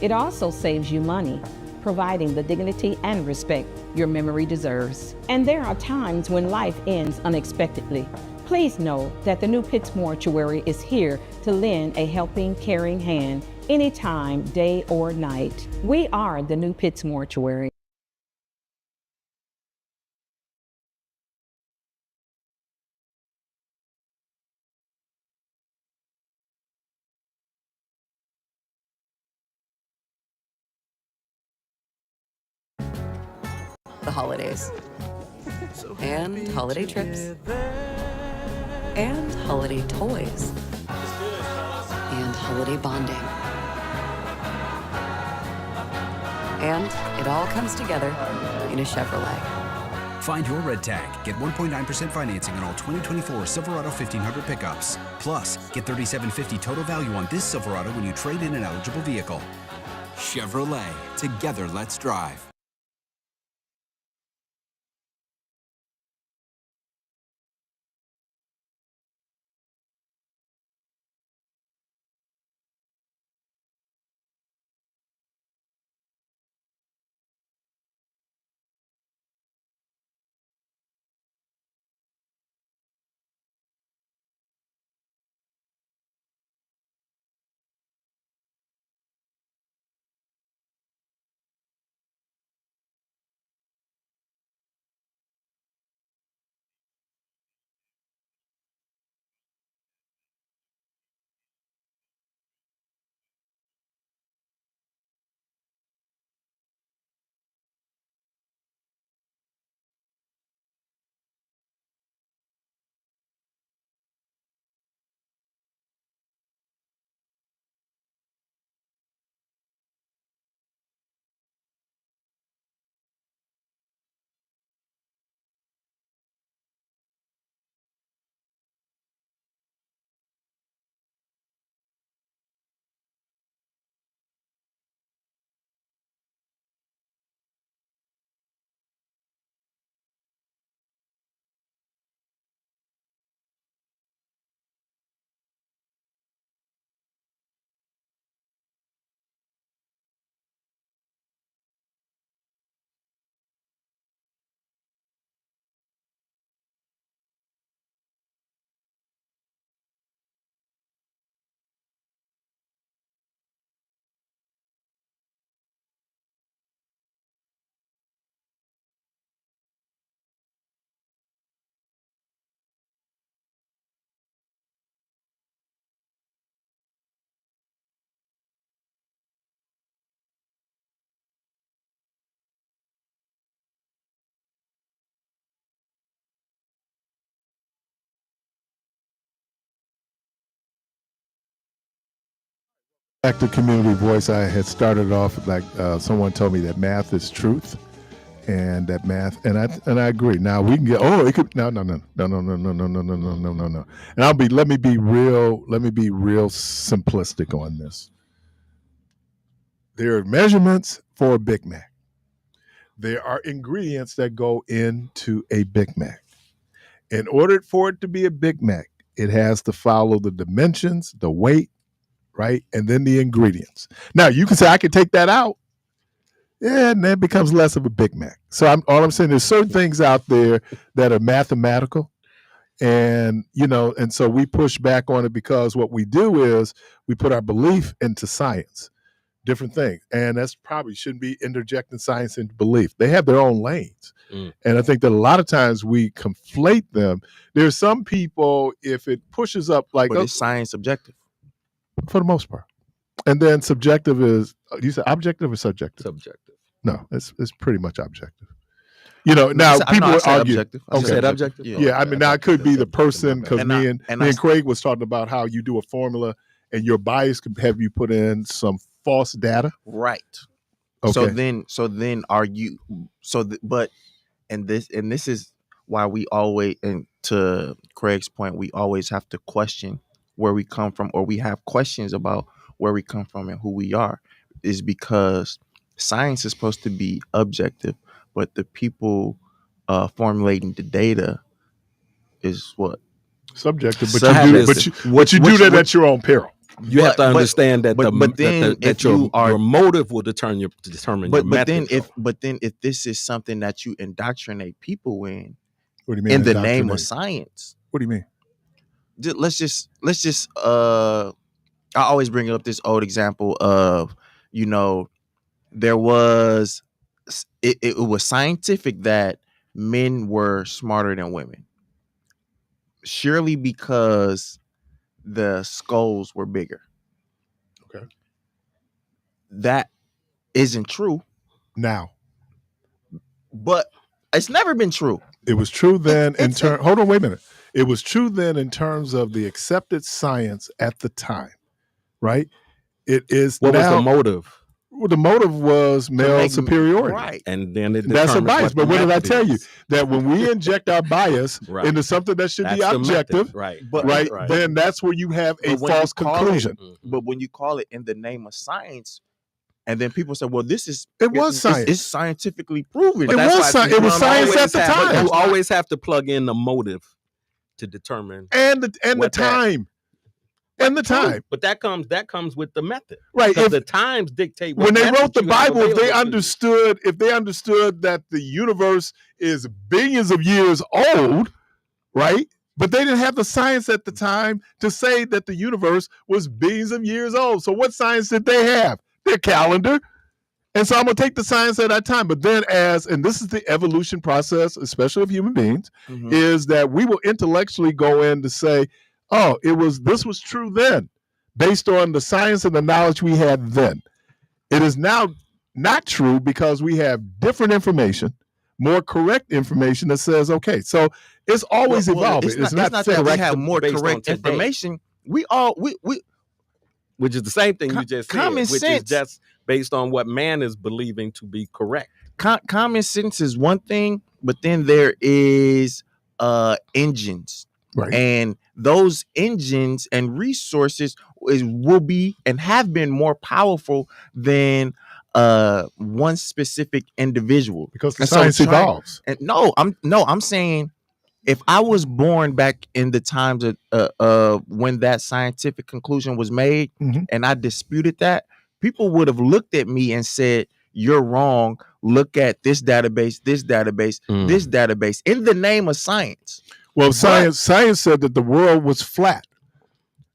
It also saves you money, providing the dignity and respect your memory deserves. And there are times when life ends unexpectedly. Please know that the New Pitts Mortuary is here to lend a helping, caring hand anytime, day or night. We are the New Pitts Mortuary. The holidays. And holiday trips. And holiday toys. And holiday bonding. And it all comes together in a Chevrolet. Find your red tag. Get 1.9% financing on all 2024 Silverado 1500 pickups. Plus, get $3,750 total value on this Silverado when you trade in an eligible vehicle. Chevrolet. Together, let's drive. active community voice, I had started off like someone told me that math is truth, and that math, and I agree. Now we can get it could no. And let me be real simplistic on this. There are measurements for a Big Mac. There are ingredients that go into a Big Mac. In order for it to be a Big Mac, it has to follow the dimensions, the weight, right? And then the ingredients. Now, you can say, I can take that out. Yeah, and then it becomes less of a Big Mac. So all I'm saying, there's certain things out there that are mathematical. And, and so we push back on it because what we do is we put our belief into science. Different things. And that's probably shouldn't be interjecting science into belief. They have their own lanes. And I think that a lot of times we conflate them. There's some people, if it pushes up like... But it's science objective. For the most part. And then subjective is, you said objective or subjective? Subjective. No, it's pretty much objective. Now people would argue. Objective. I said objective. Yeah, I mean, now it could be the person, because me and Craig was talking about how you do a formula and your bias could have you put in some false data. Right. Okay. So then are you and this is why we always, and to Craig's point, we always have to question where we come from, or we have questions about where we come from and who we are, is because science is supposed to be objective, but the people formulating the data is what? Subjective, but you do that at your own peril. You have to understand that your motive will determine your method. But then if this is something that you indoctrinate people in, what do you mean in the name of science? What do you mean? Let's just I always bring up this old example of, there was it was scientific that men were smarter than women. Surely because the skulls were bigger. Okay. That isn't true now. But it's never been true. It was true then hold on, wait a minute. It was true then in terms of the accepted science at the time, right? It is what was the motive? Well, the motive was male superiority. Right. And then that's a bias. But what did I tell you? That when we inject our bias into something that should be objective, then that's where you have a false conclusion. But when you call it in the name of science, and then people say, well, it was science. It's scientifically proven. It was science at the time. You always have to plug in the motive to determine and the time. And the time, but that comes with the method, right? Because the times dictate. When they wrote the Bible, if they understood that the universe is billions of years old, right? But they didn't have the science at the time to say that the universe was billions of years old. So what science did they have? Their calendar. And so I'm going to take the science at that time. But then and this is the evolution process, especially of human beings, is that we will intellectually go in to say, oh, this was true then, based on the science and the knowledge we had then. It is now not true because we have different information, more correct information that says, okay, so it's always evolving. It's not that we have more correct information. Which is the same thing you just said, which is just based on what man is believing to be correct. Common sense is one thing, but then there is engines. Right. And those engines and resources will be and have been more powerful than one specific individual, because the science evolves. And I'm saying, if I was born back in the times of when that scientific conclusion was made, and I disputed that, people would have looked at me and said, "You're wrong. Look at this database, this database, this database," in the name of science. Well, science said that the world was flat.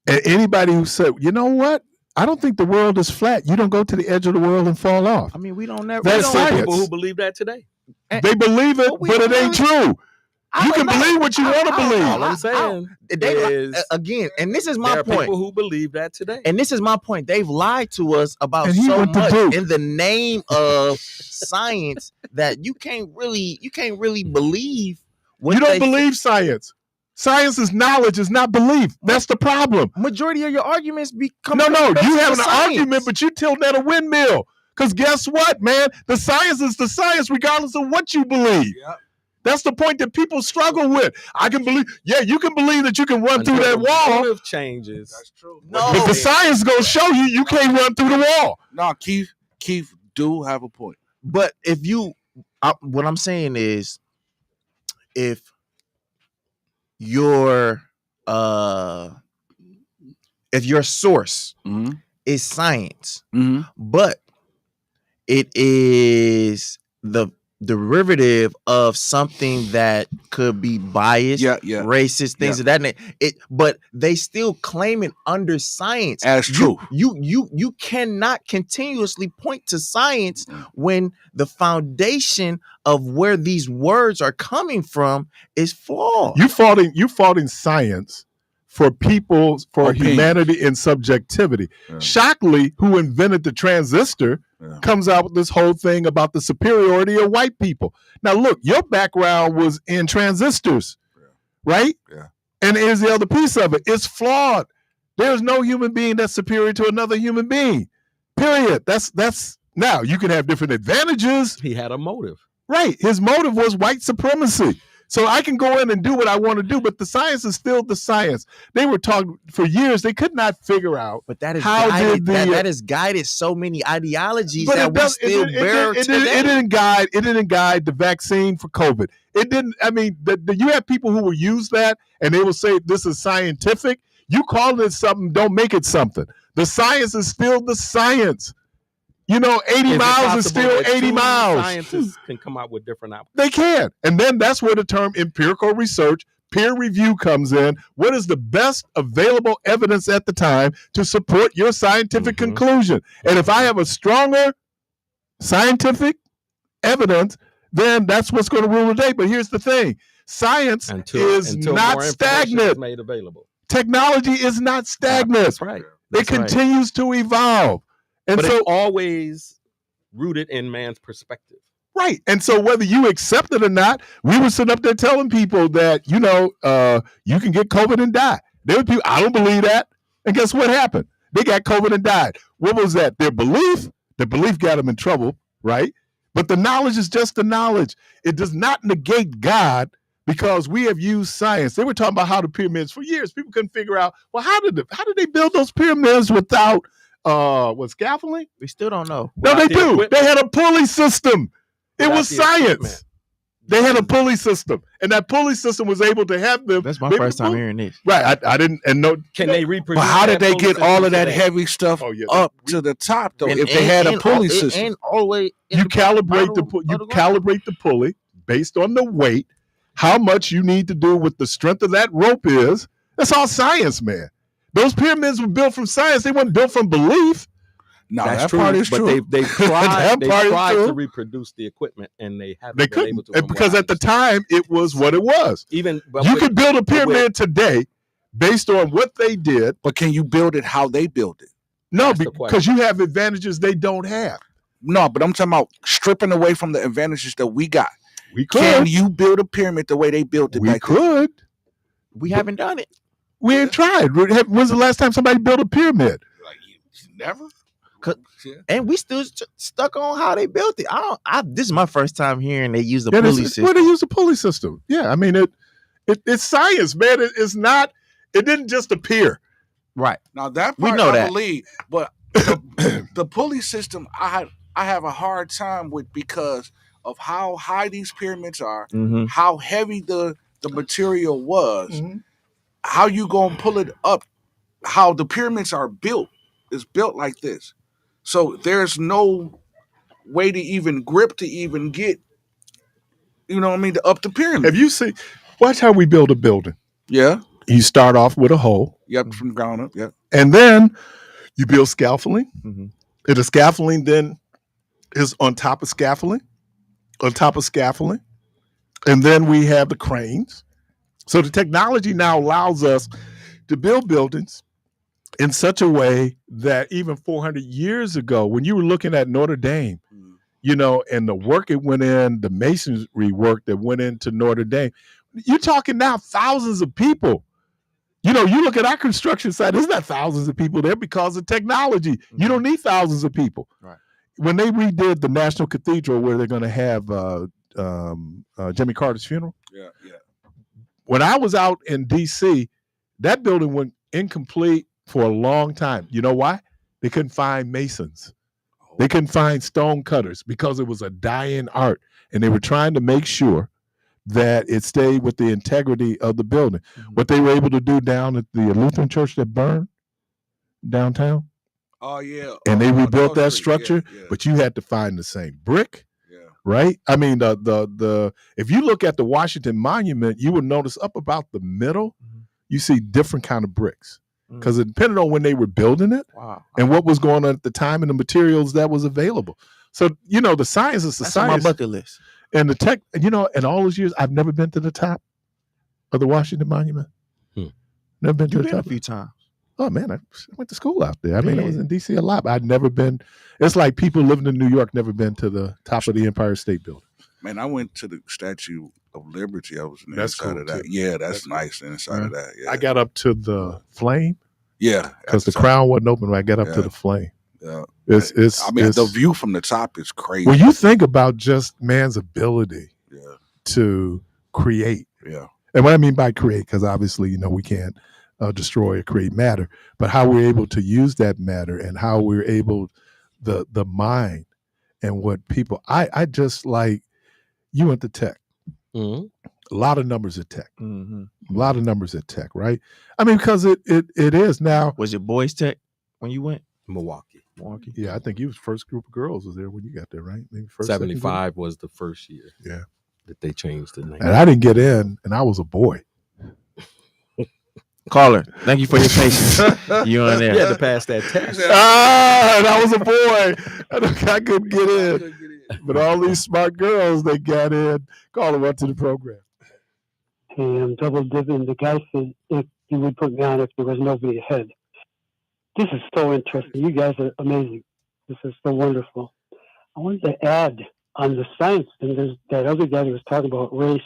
And anybody who said, you know what? I don't think the world is flat. You don't go to the edge of the world and fall off. I mean, we don't never. That's science. People who believe that today. They believe it, but it ain't true. You can believe what you want to believe. All I'm saying is, again, and this is my point. There are people who believe that today. And this is my point. They've lied to us about so much in the name of science that you can't really believe. You don't believe science. Science is knowledge, is not belief. That's the problem. Majority of your arguments become you have an argument, but you tilt at a windmill. Because guess what, man? The science is the science, regardless of what you believe. Yep. That's the point that people struggle with. I can believe, you can believe that you can run through that wall. Changes. That's true. No, but the science gonna show you can't run through the wall. No, Keith do have a point. But if you, what I'm saying is, if your source is science, but it is the derivative of something that could be biased, racist, things of that nature. But they still claim it under science. That's true. You cannot continuously point to science when the foundation of where these words are coming from is flawed. You faulting science for people, for humanity and subjectivity. Shockley, who invented the transistor, comes out with this whole thing about the superiority of white people. Now, look, your background was in transistors, right? Yeah. And here's the other piece of it. It's flawed. There's no human being that's superior to another human being. Period. That's now you can have different advantages. He had a motive. Right. His motive was white supremacy. So I can go in and do what I want to do, but the science is still the science. They were talking for years. They could not figure out. But that is guided, that has guided so many ideologies that we still bear today. It didn't guide the vaccine for COVID. It didn't. I mean, you have people who will use that and they will say this is scientific. You call it something, don't make it something. The science is still the science. 80 miles is still 80 miles. Scientists can come out with different outcomes. They can. And then that's where the term empirical research, peer review comes in. What is the best available evidence at the time to support your scientific conclusion? And if I have a stronger scientific evidence, then that's what's going to rule the day. But here's the thing. Science is not stagnant. Is made available. Technology is not stagnant. That's right. It continues to evolve. But it's always rooted in man's perspective. Right. And so whether you accept it or not, we were sitting up there telling people that, you can get COVID and die. There were people, I don't believe that. And guess what happened? They got COVID and died. What was that? Their belief? The belief got them in trouble, right? But the knowledge is just the knowledge. It does not negate God because we have used science. They were talking about how the pyramids for years. People couldn't figure out, well, how did they build those pyramids without scaffolding? We still don't know. No, they do. They had a pulley system. It was science. They had a pulley system, and that pulley system was able to have them. That's my first time hearing this. Right, I didn't. And no, can they reproduce? But how did they get all of that heavy stuff up to the top though? If they had a pulley system, and all the way, you calibrate the pulley based on the weight, how much you need to do with the strength of that rope is. That's all science, man. Those pyramids were built from science. They weren't built from belief. No, that part is true. But they tried to reproduce the equipment, and they haven't been able to. Because at the time, it was what it was. You could build a pyramid today based on what they did. But can you build it how they built it? No, because you have advantages they don't have. No, but I'm talking about stripping away from the advantages that we got. We could. Can you build a pyramid the way they built it? We could. We haven't done it. We ain't tried. When's the last time somebody built a pyramid? Never. And we still stuck on how they built it. This is my first time hearing they use the pulley system. Well, they use the pulley system. Yeah, I mean it's science, man. It's not. It didn't just appear. Right. Now that part I believe, but the pulley system I have a hard time with because of how high these pyramids are, how heavy the material was, how you gonna pull it up, how the pyramids are built. It's built like this. So there's no way to even grip to even get, up the pyramid. Have you seen, watch how we build a building. Yeah. You start off with a hole. Yep, from the ground up, yep. And then you build scaffolding. And the scaffolding then is on top of scaffolding, And then we have the cranes. So the technology now allows us to build buildings in such a way that even 400 years ago, when you were looking at Notre Dame, and the work it went in, the masonry work that went into Notre Dame, you're talking now thousands of people. You look at our construction site, there's not thousands of people there because of technology. You don't need thousands of people. Right. When they redid the National Cathedral where they're going to have Jimmy Carter's funeral. Yeah. When I was out in D.C., that building went incomplete for a long time. You know why? They couldn't find masons. They couldn't find stone cutters because it was a dying art. And they were trying to make sure that it stayed with the integrity of the building. Mm-hmm. What they were able to do down at the Lutheran church that burned downtown. Oh, yeah. And they rebuilt that structure, but you had to find the same brick. Right? I mean, the if you look at the Washington Monument, you will notice up about the middle, you see different kind of bricks. Because it depended on when they were building it and what was going on at the time and the materials that was available. So, the science is the That's science. on my bucket list. And the tech, in all those years, I've never been to the top of the Washington Monument. Never been to the top. A few times. Oh, man, I went to school out there. I mean, I was in D.C. a lot, but I'd never been. It's like people living in New York never been to the top of the Empire State Building. Man, I went to the Statue of Liberty. I was That's inside cool of that. too. Yeah, that's nice inside of that. Yeah. I got up to the flame. Yeah. Because the crown wasn't open when I got up to the flame. Yeah. It's the view from the top is crazy. When you think about just man's ability to create. Yeah. And what I mean by create, because obviously, we can't destroy or create matter, but how we're able to use that matter and how we're able, the mind and what people, I just like, you went to tech. Mm-hmm. A lot of numbers at tech. Mm-hmm. A lot of numbers at tech, right? I mean, because it is now. Was it boys tech when you went? Milwaukee. Yeah, I think you was first group of girls was there when you got there, right? Maybe first 75 was the first year. Yeah. That they changed the name. And I didn't get in, and I was a boy. Caller, thank you for your patience. You on there? You had to pass that test. And I was a boy. I couldn't get in. But all these smart girls, they got in. Caller, went to the program. Hey, I'm double dipping. The guy said if he would put me on if there was nobody ahead. This is so interesting. You guys are amazing. This is so wonderful. I wanted to add on the science thing. There's that other guy who was talking about race.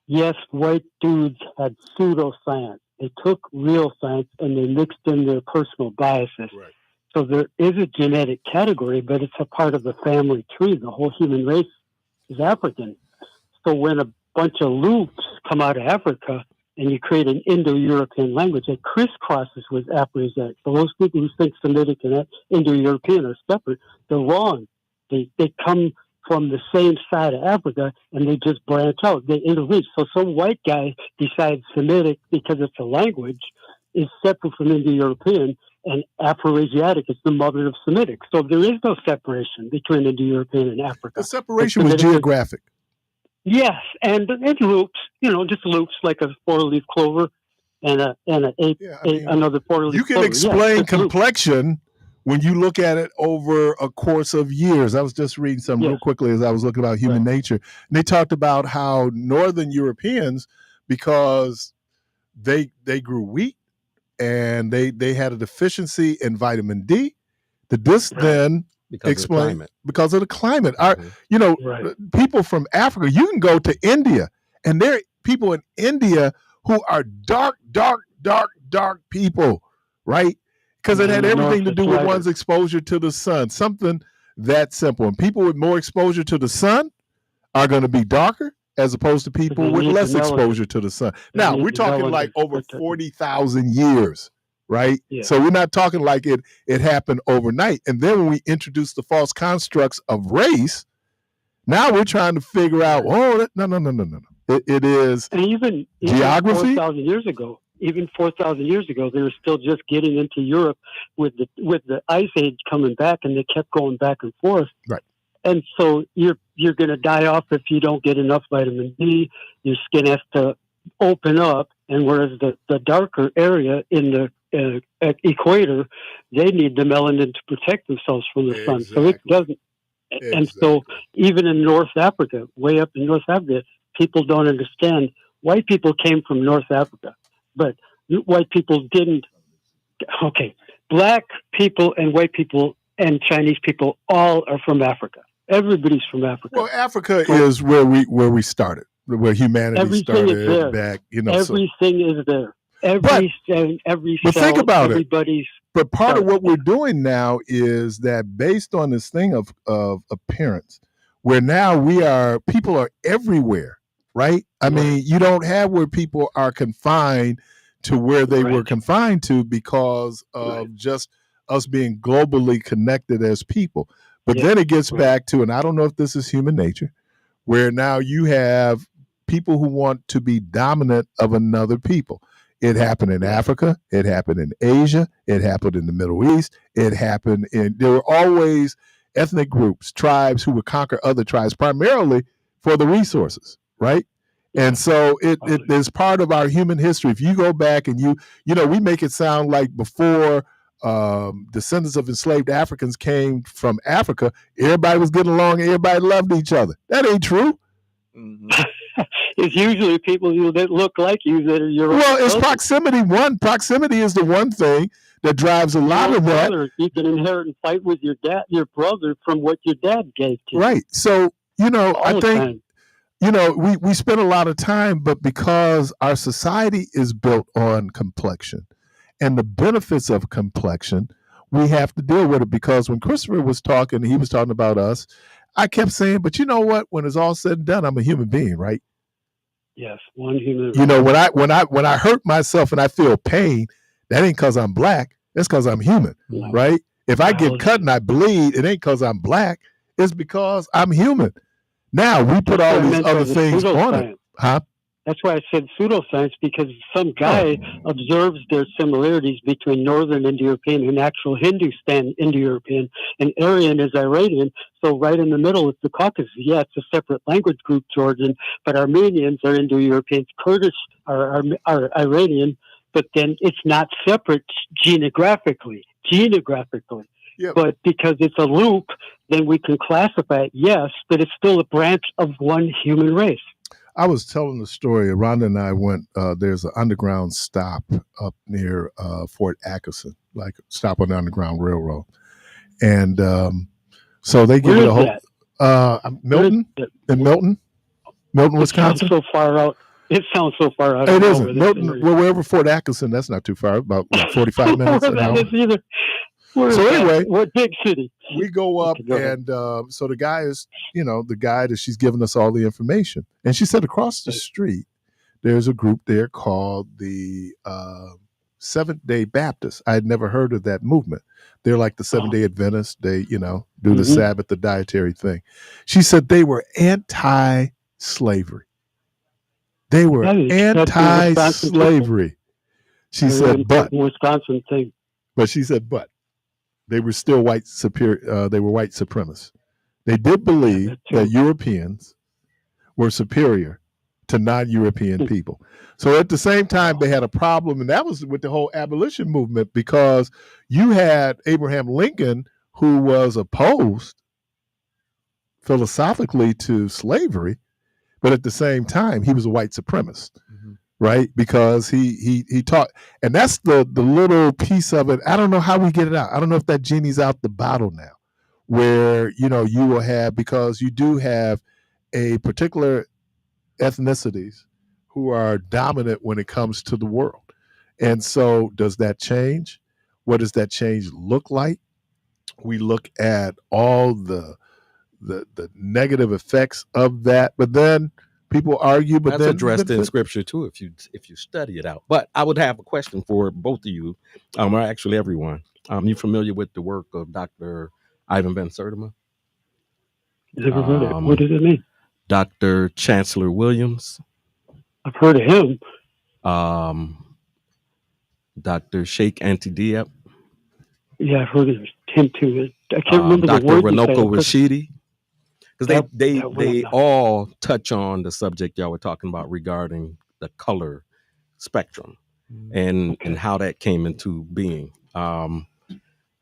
Yes, white dudes had pseudoscience. They took real science and they mixed in their personal biases. Right. So there is a genetic category, but it's a part of the family tree. The whole human race is African. So when a bunch of loops come out of Africa and you create an Indo-European language that crisscrosses with Afroasiatic. So those people who think Semitic and Indo-European are separate, they're wrong. They come from the same side of Africa and they just branch out. They interweave. So some white guy decides Semitic because it's a language is separate from Indo-European, and Afroasiatic is the mother of Semitic. So there is no separation between Indo-European and Africa. The separation was geographic. Yes, and it loops, just loops like a four-leaf clover and another four-leaf clover. You can explain complexion when you look at it over a course of years. I was just reading something real quickly as I was looking about human nature. And they talked about how Northern Europeans, because they grew wheat and they had a deficiency in vitamin D, then explain because of the climate. People from Africa, you can go to India and there are people in India who are dark people, right? Because it had everything to do with one's exposure to the sun, something that simple. And people with more exposure to the sun are going to be darker as opposed to people with less exposure to the sun. Now, we're talking like over 40,000 years, right? Yeah. So we're not talking like it happened overnight. And then when we introduce the false constructs of race, now we're trying to figure out, no. It is and even geography. 4,000 years ago. Even 4,000 years ago, they were still just getting into Europe with the Ice Age coming back, and they kept going back and forth. Right. And so you're going to die off if you don't get enough vitamin D. Your skin has to open up, and whereas the darker area in the equator, they need the melanin to protect themselves from the sun. So it doesn't. Exactly. And so even in North Africa, way up in North Africa, people don't understand. White people came from North Africa. But white people didn't. Okay, black people and white people and Chinese people all are from Africa. Everybody's from Africa. Well, Africa is where we started. where humanity started back. Everything is there. Every but cell, think about everybody's. But part of what we're doing now is that based on this thing of appearance, where now people are everywhere, right? I mean, you don't have where people are confined to where they were confined to because of just us being globally connected as people. But then it gets back to, and I don't know if this is human nature, where now you have people who want to be dominant of another people. It happened in Africa. It happened in Asia. It happened in the Middle East. There were always ethnic groups, tribes who would conquer other tribes, primarily for the resources, right? And so it is part of our human history. If you go back and we make it sound like before descendants of enslaved Africans came from Africa, everybody was getting along, everybody loved each other. That ain't true. Mm-hmm. It's usually people that look like you that are your. Well, it's proximity. Proximity is the one thing that drives a lot of that. You can inherit and fight with your brother from what your dad gave to you. Right. So I think we spend a lot of time, but because our society is built on complexion and the benefits of complexion, we have to deal with it. Because when Christopher was talking, he was talking about us. I kept saying, but you know what? When it's all said and done, I'm a human being, right? Yes, one human. When I hurt myself and I feel pain, that ain't because I'm black. That's because I'm human, right? If I get cut and I bleed, it ain't because I'm black. It's because I'm human. Now we put all these other things on it, huh? That's why I said pseudoscience, because some guy observes their similarities between Northern Indo-European and actual Hindustan Indo-European, and Aryan is Iranian. So right in the middle is the Caucasus. Yeah, it's a separate language group, Georgian, but Armenians are Indo-Europeans. Kurdish are Iranian, but then it's not separate geographically. Yeah. But because it's a loop, then we can classify it, yes, but it's still a branch of one human race. I was telling the story. Rhonda and I went. There's an underground stop up near Fort Atkinson, like stop on the Underground Railroad, and so they give it a whole. Milton in Milton, Wisconsin. So far out. It sounds so far out. It isn't Milton. Well, wherever Fort Atkinson, that's not too far. About 45 minutes. An hour. So anyway, what big city? We go up, and so the guy is, the guy that she's giving us all the information. And she said across the street, there's a group there called the Seventh-day Baptists. I had never heard of that movement. They're like the Seventh-day Adventists. They, do the Sabbath, the dietary thing. She said they were anti-slavery. They were anti-slavery. She said, but Wisconsin thing. But she said, but. They were still white superior. They were white supremacists. They did believe that Europeans were superior to non-European people. So at the same time, they had a problem, and that was with the whole abolition movement, because you had Abraham Lincoln, who was opposed philosophically to slavery, but at the same time, he was a white supremacist. Right, because he taught, and that's the little piece of it. I don't know how we get it out. I don't know if that genie's out the bottle now, where you will have, because you do have a particular ethnicities who are dominant when it comes to the world, and so does that change? What does that change look like? We look at all the negative effects of that, but then. People argue, but that's addressed in scripture too, if you study it out. But I would have a question for both of you, or actually everyone. You familiar with the work of Dr. Ivan Van Sertima? Never heard it. What does it mean? Dr. Chancellor Williams. I've heard of him. Dr. Sheikh Anta-Diop. Yeah, I've heard of him too. I can't remember Dr. the word. Dr. Ranoko Rashidi. Because they all touch on the subject y'all were talking about regarding the color spectrum and how that came into being. And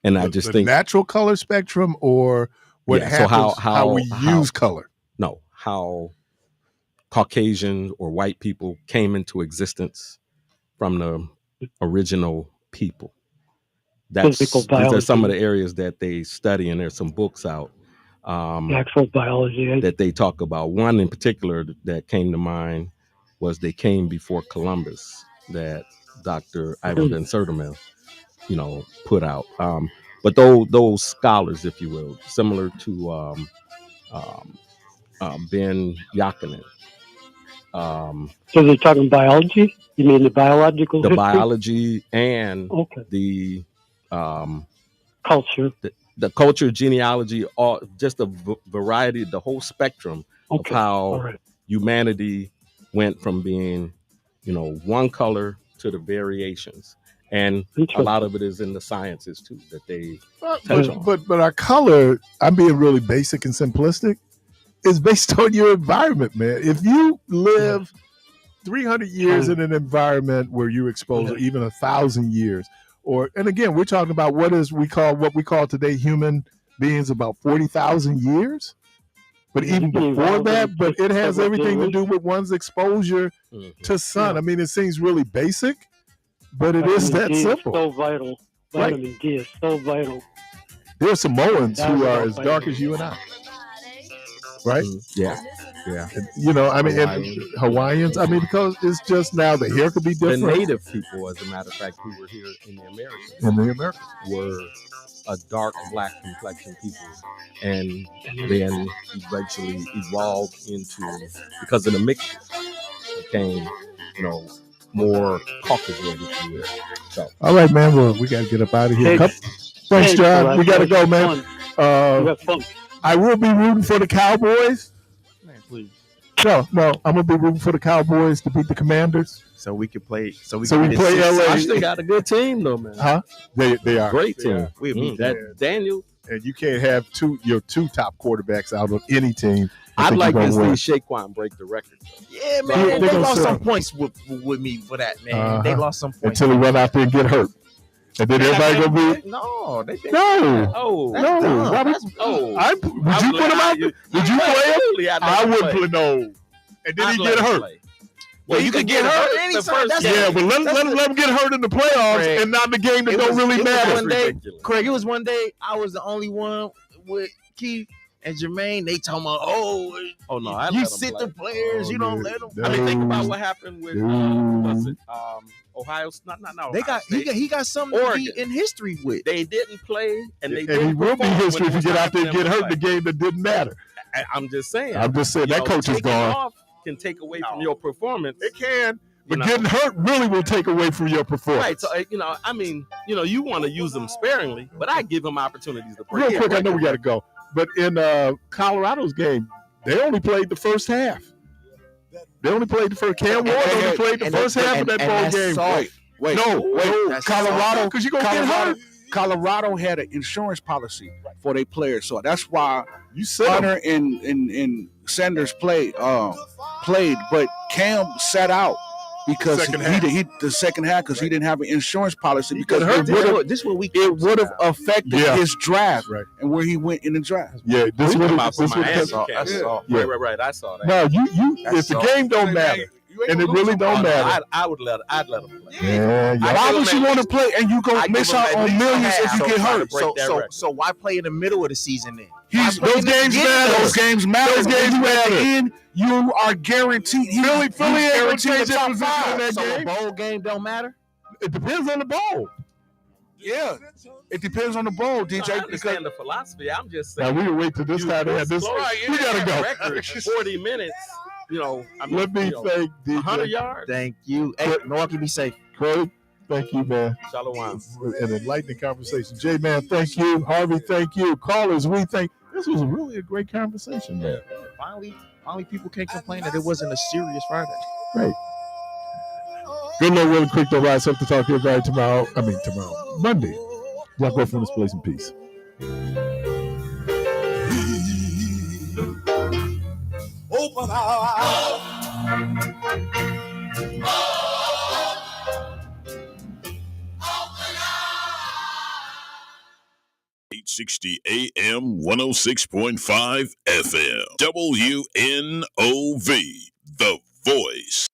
I just think natural color spectrum, or what happens, how we use color. No, how Caucasian or white people came into existence from the original people. These are some of the areas that they study, and there's some books out Actual biology that they talk about. One in particular that came to mind was They Came Before Columbus, that Dr. Ivan Van Sertima, put out. But those scholars, if you will, similar to Ben Yakinen. So they're talking biology? You mean the biological history? Biology and the culture. The culture, genealogy, all just a variety, the whole spectrum of how humanity went from being, one color to the variations. And a lot of it is in the sciences too that they touch on. But our color, I'm being really basic and simplistic, is based on your environment, man. If you live 300 years in an environment where you expose, or even 1,000 years, and again, we're talking about what we call today human beings, about 40,000 years. But even before that, but it has everything to do with one's exposure to sun. I mean, it seems really basic, but it is that simple. So vital. Vitamin D is so vital. There are Samoans who are as dark as you and I, right? Yeah. And Hawaiians. I mean, because it's just now the hair could be different. The native people, as a matter of fact, who were here in the Americas, were a dark black complexion people, and then eventually evolved into, because of the mixture, became, more Caucasian, if you will. So, all right, man. Well, we got to get up out of here. Thanks, John. We got to go, man. I will be rooting for the Cowboys. Man, please. No, I'm gonna be rooting for the Cowboys to beat the Commanders, so we can play. So we play LA. I still got a good team, though, man. Huh? They are great team. We beat that Daniel, and you can't have your two top quarterbacks out of any team. I'd like to see Shaquan break the record. Yeah, man. They lost some points with me for that, man. They lost some points until he run out there and get hurt. And then everybody gonna be no. Would you put him out? Would you play him? I would play no. And then he get hurt. Well, you could get hurt anytime. But let him get hurt in the playoffs, Craig, and not the game that don't really matter. Craig, it was one day I was the only one with Keith and Jermaine. They talking about, oh no, you sit the players, you don't let them. I mean, think about what happened with was it Ohio? No. He got something to be in history with. They didn't play, and he will be history if you get out there and get hurt in the game that didn't matter. I'm just saying. That coach is gone. Can take away from your performance. It can, but getting hurt really will take away from your performance. Right. So I mean, you want to use them sparingly, but I give them opportunities to break. Real quick, I know we got to go, but in Colorado's game, they only played the first half. They only played the first. Cam Ward only played the first half of that bowl game. Wait, Colorado, because you're gonna get hurt. Colorado had an insurance policy for their players, so that's why Hunter and Sanders played, but Cam sat out because the second half because he didn't have an insurance policy because it would have affected his draft and where he went in the draft. Yeah, this would have. Right. I saw that. No, you if the game don't matter. And it really don't matter. I'd let him play. Yeah. Why would you want to play and you gonna miss out on millions if you get hurt? So why play in the middle of the season then? Those games matter. And you are guaranteed. Philly ain't gonna change their position in that So game. the bowl game don't matter? It depends on the bowl. Yeah, it depends on the bowl, DJ. I understand the philosophy. I'm just saying. Now we can wait till this time to have this. We gotta go. 40 minutes. Let me thank DJ. 100 yards. Thank you. Hey, Milwaukee, be safe. Craig, thank you, man. Shalom. An enlightening conversation. Jay, man, thank you. Harvey, thank you. Callers, we thank. This was really a great conversation, man. Finally, people can't complain that it wasn't a serious Friday. Right. Good Lord, really quick, though, rise up to talk to everybody tomorrow. Monday. Y'all go from this place in peace. Open our eyes. 860 AM, 106.5 FM. WNOV, The Voice.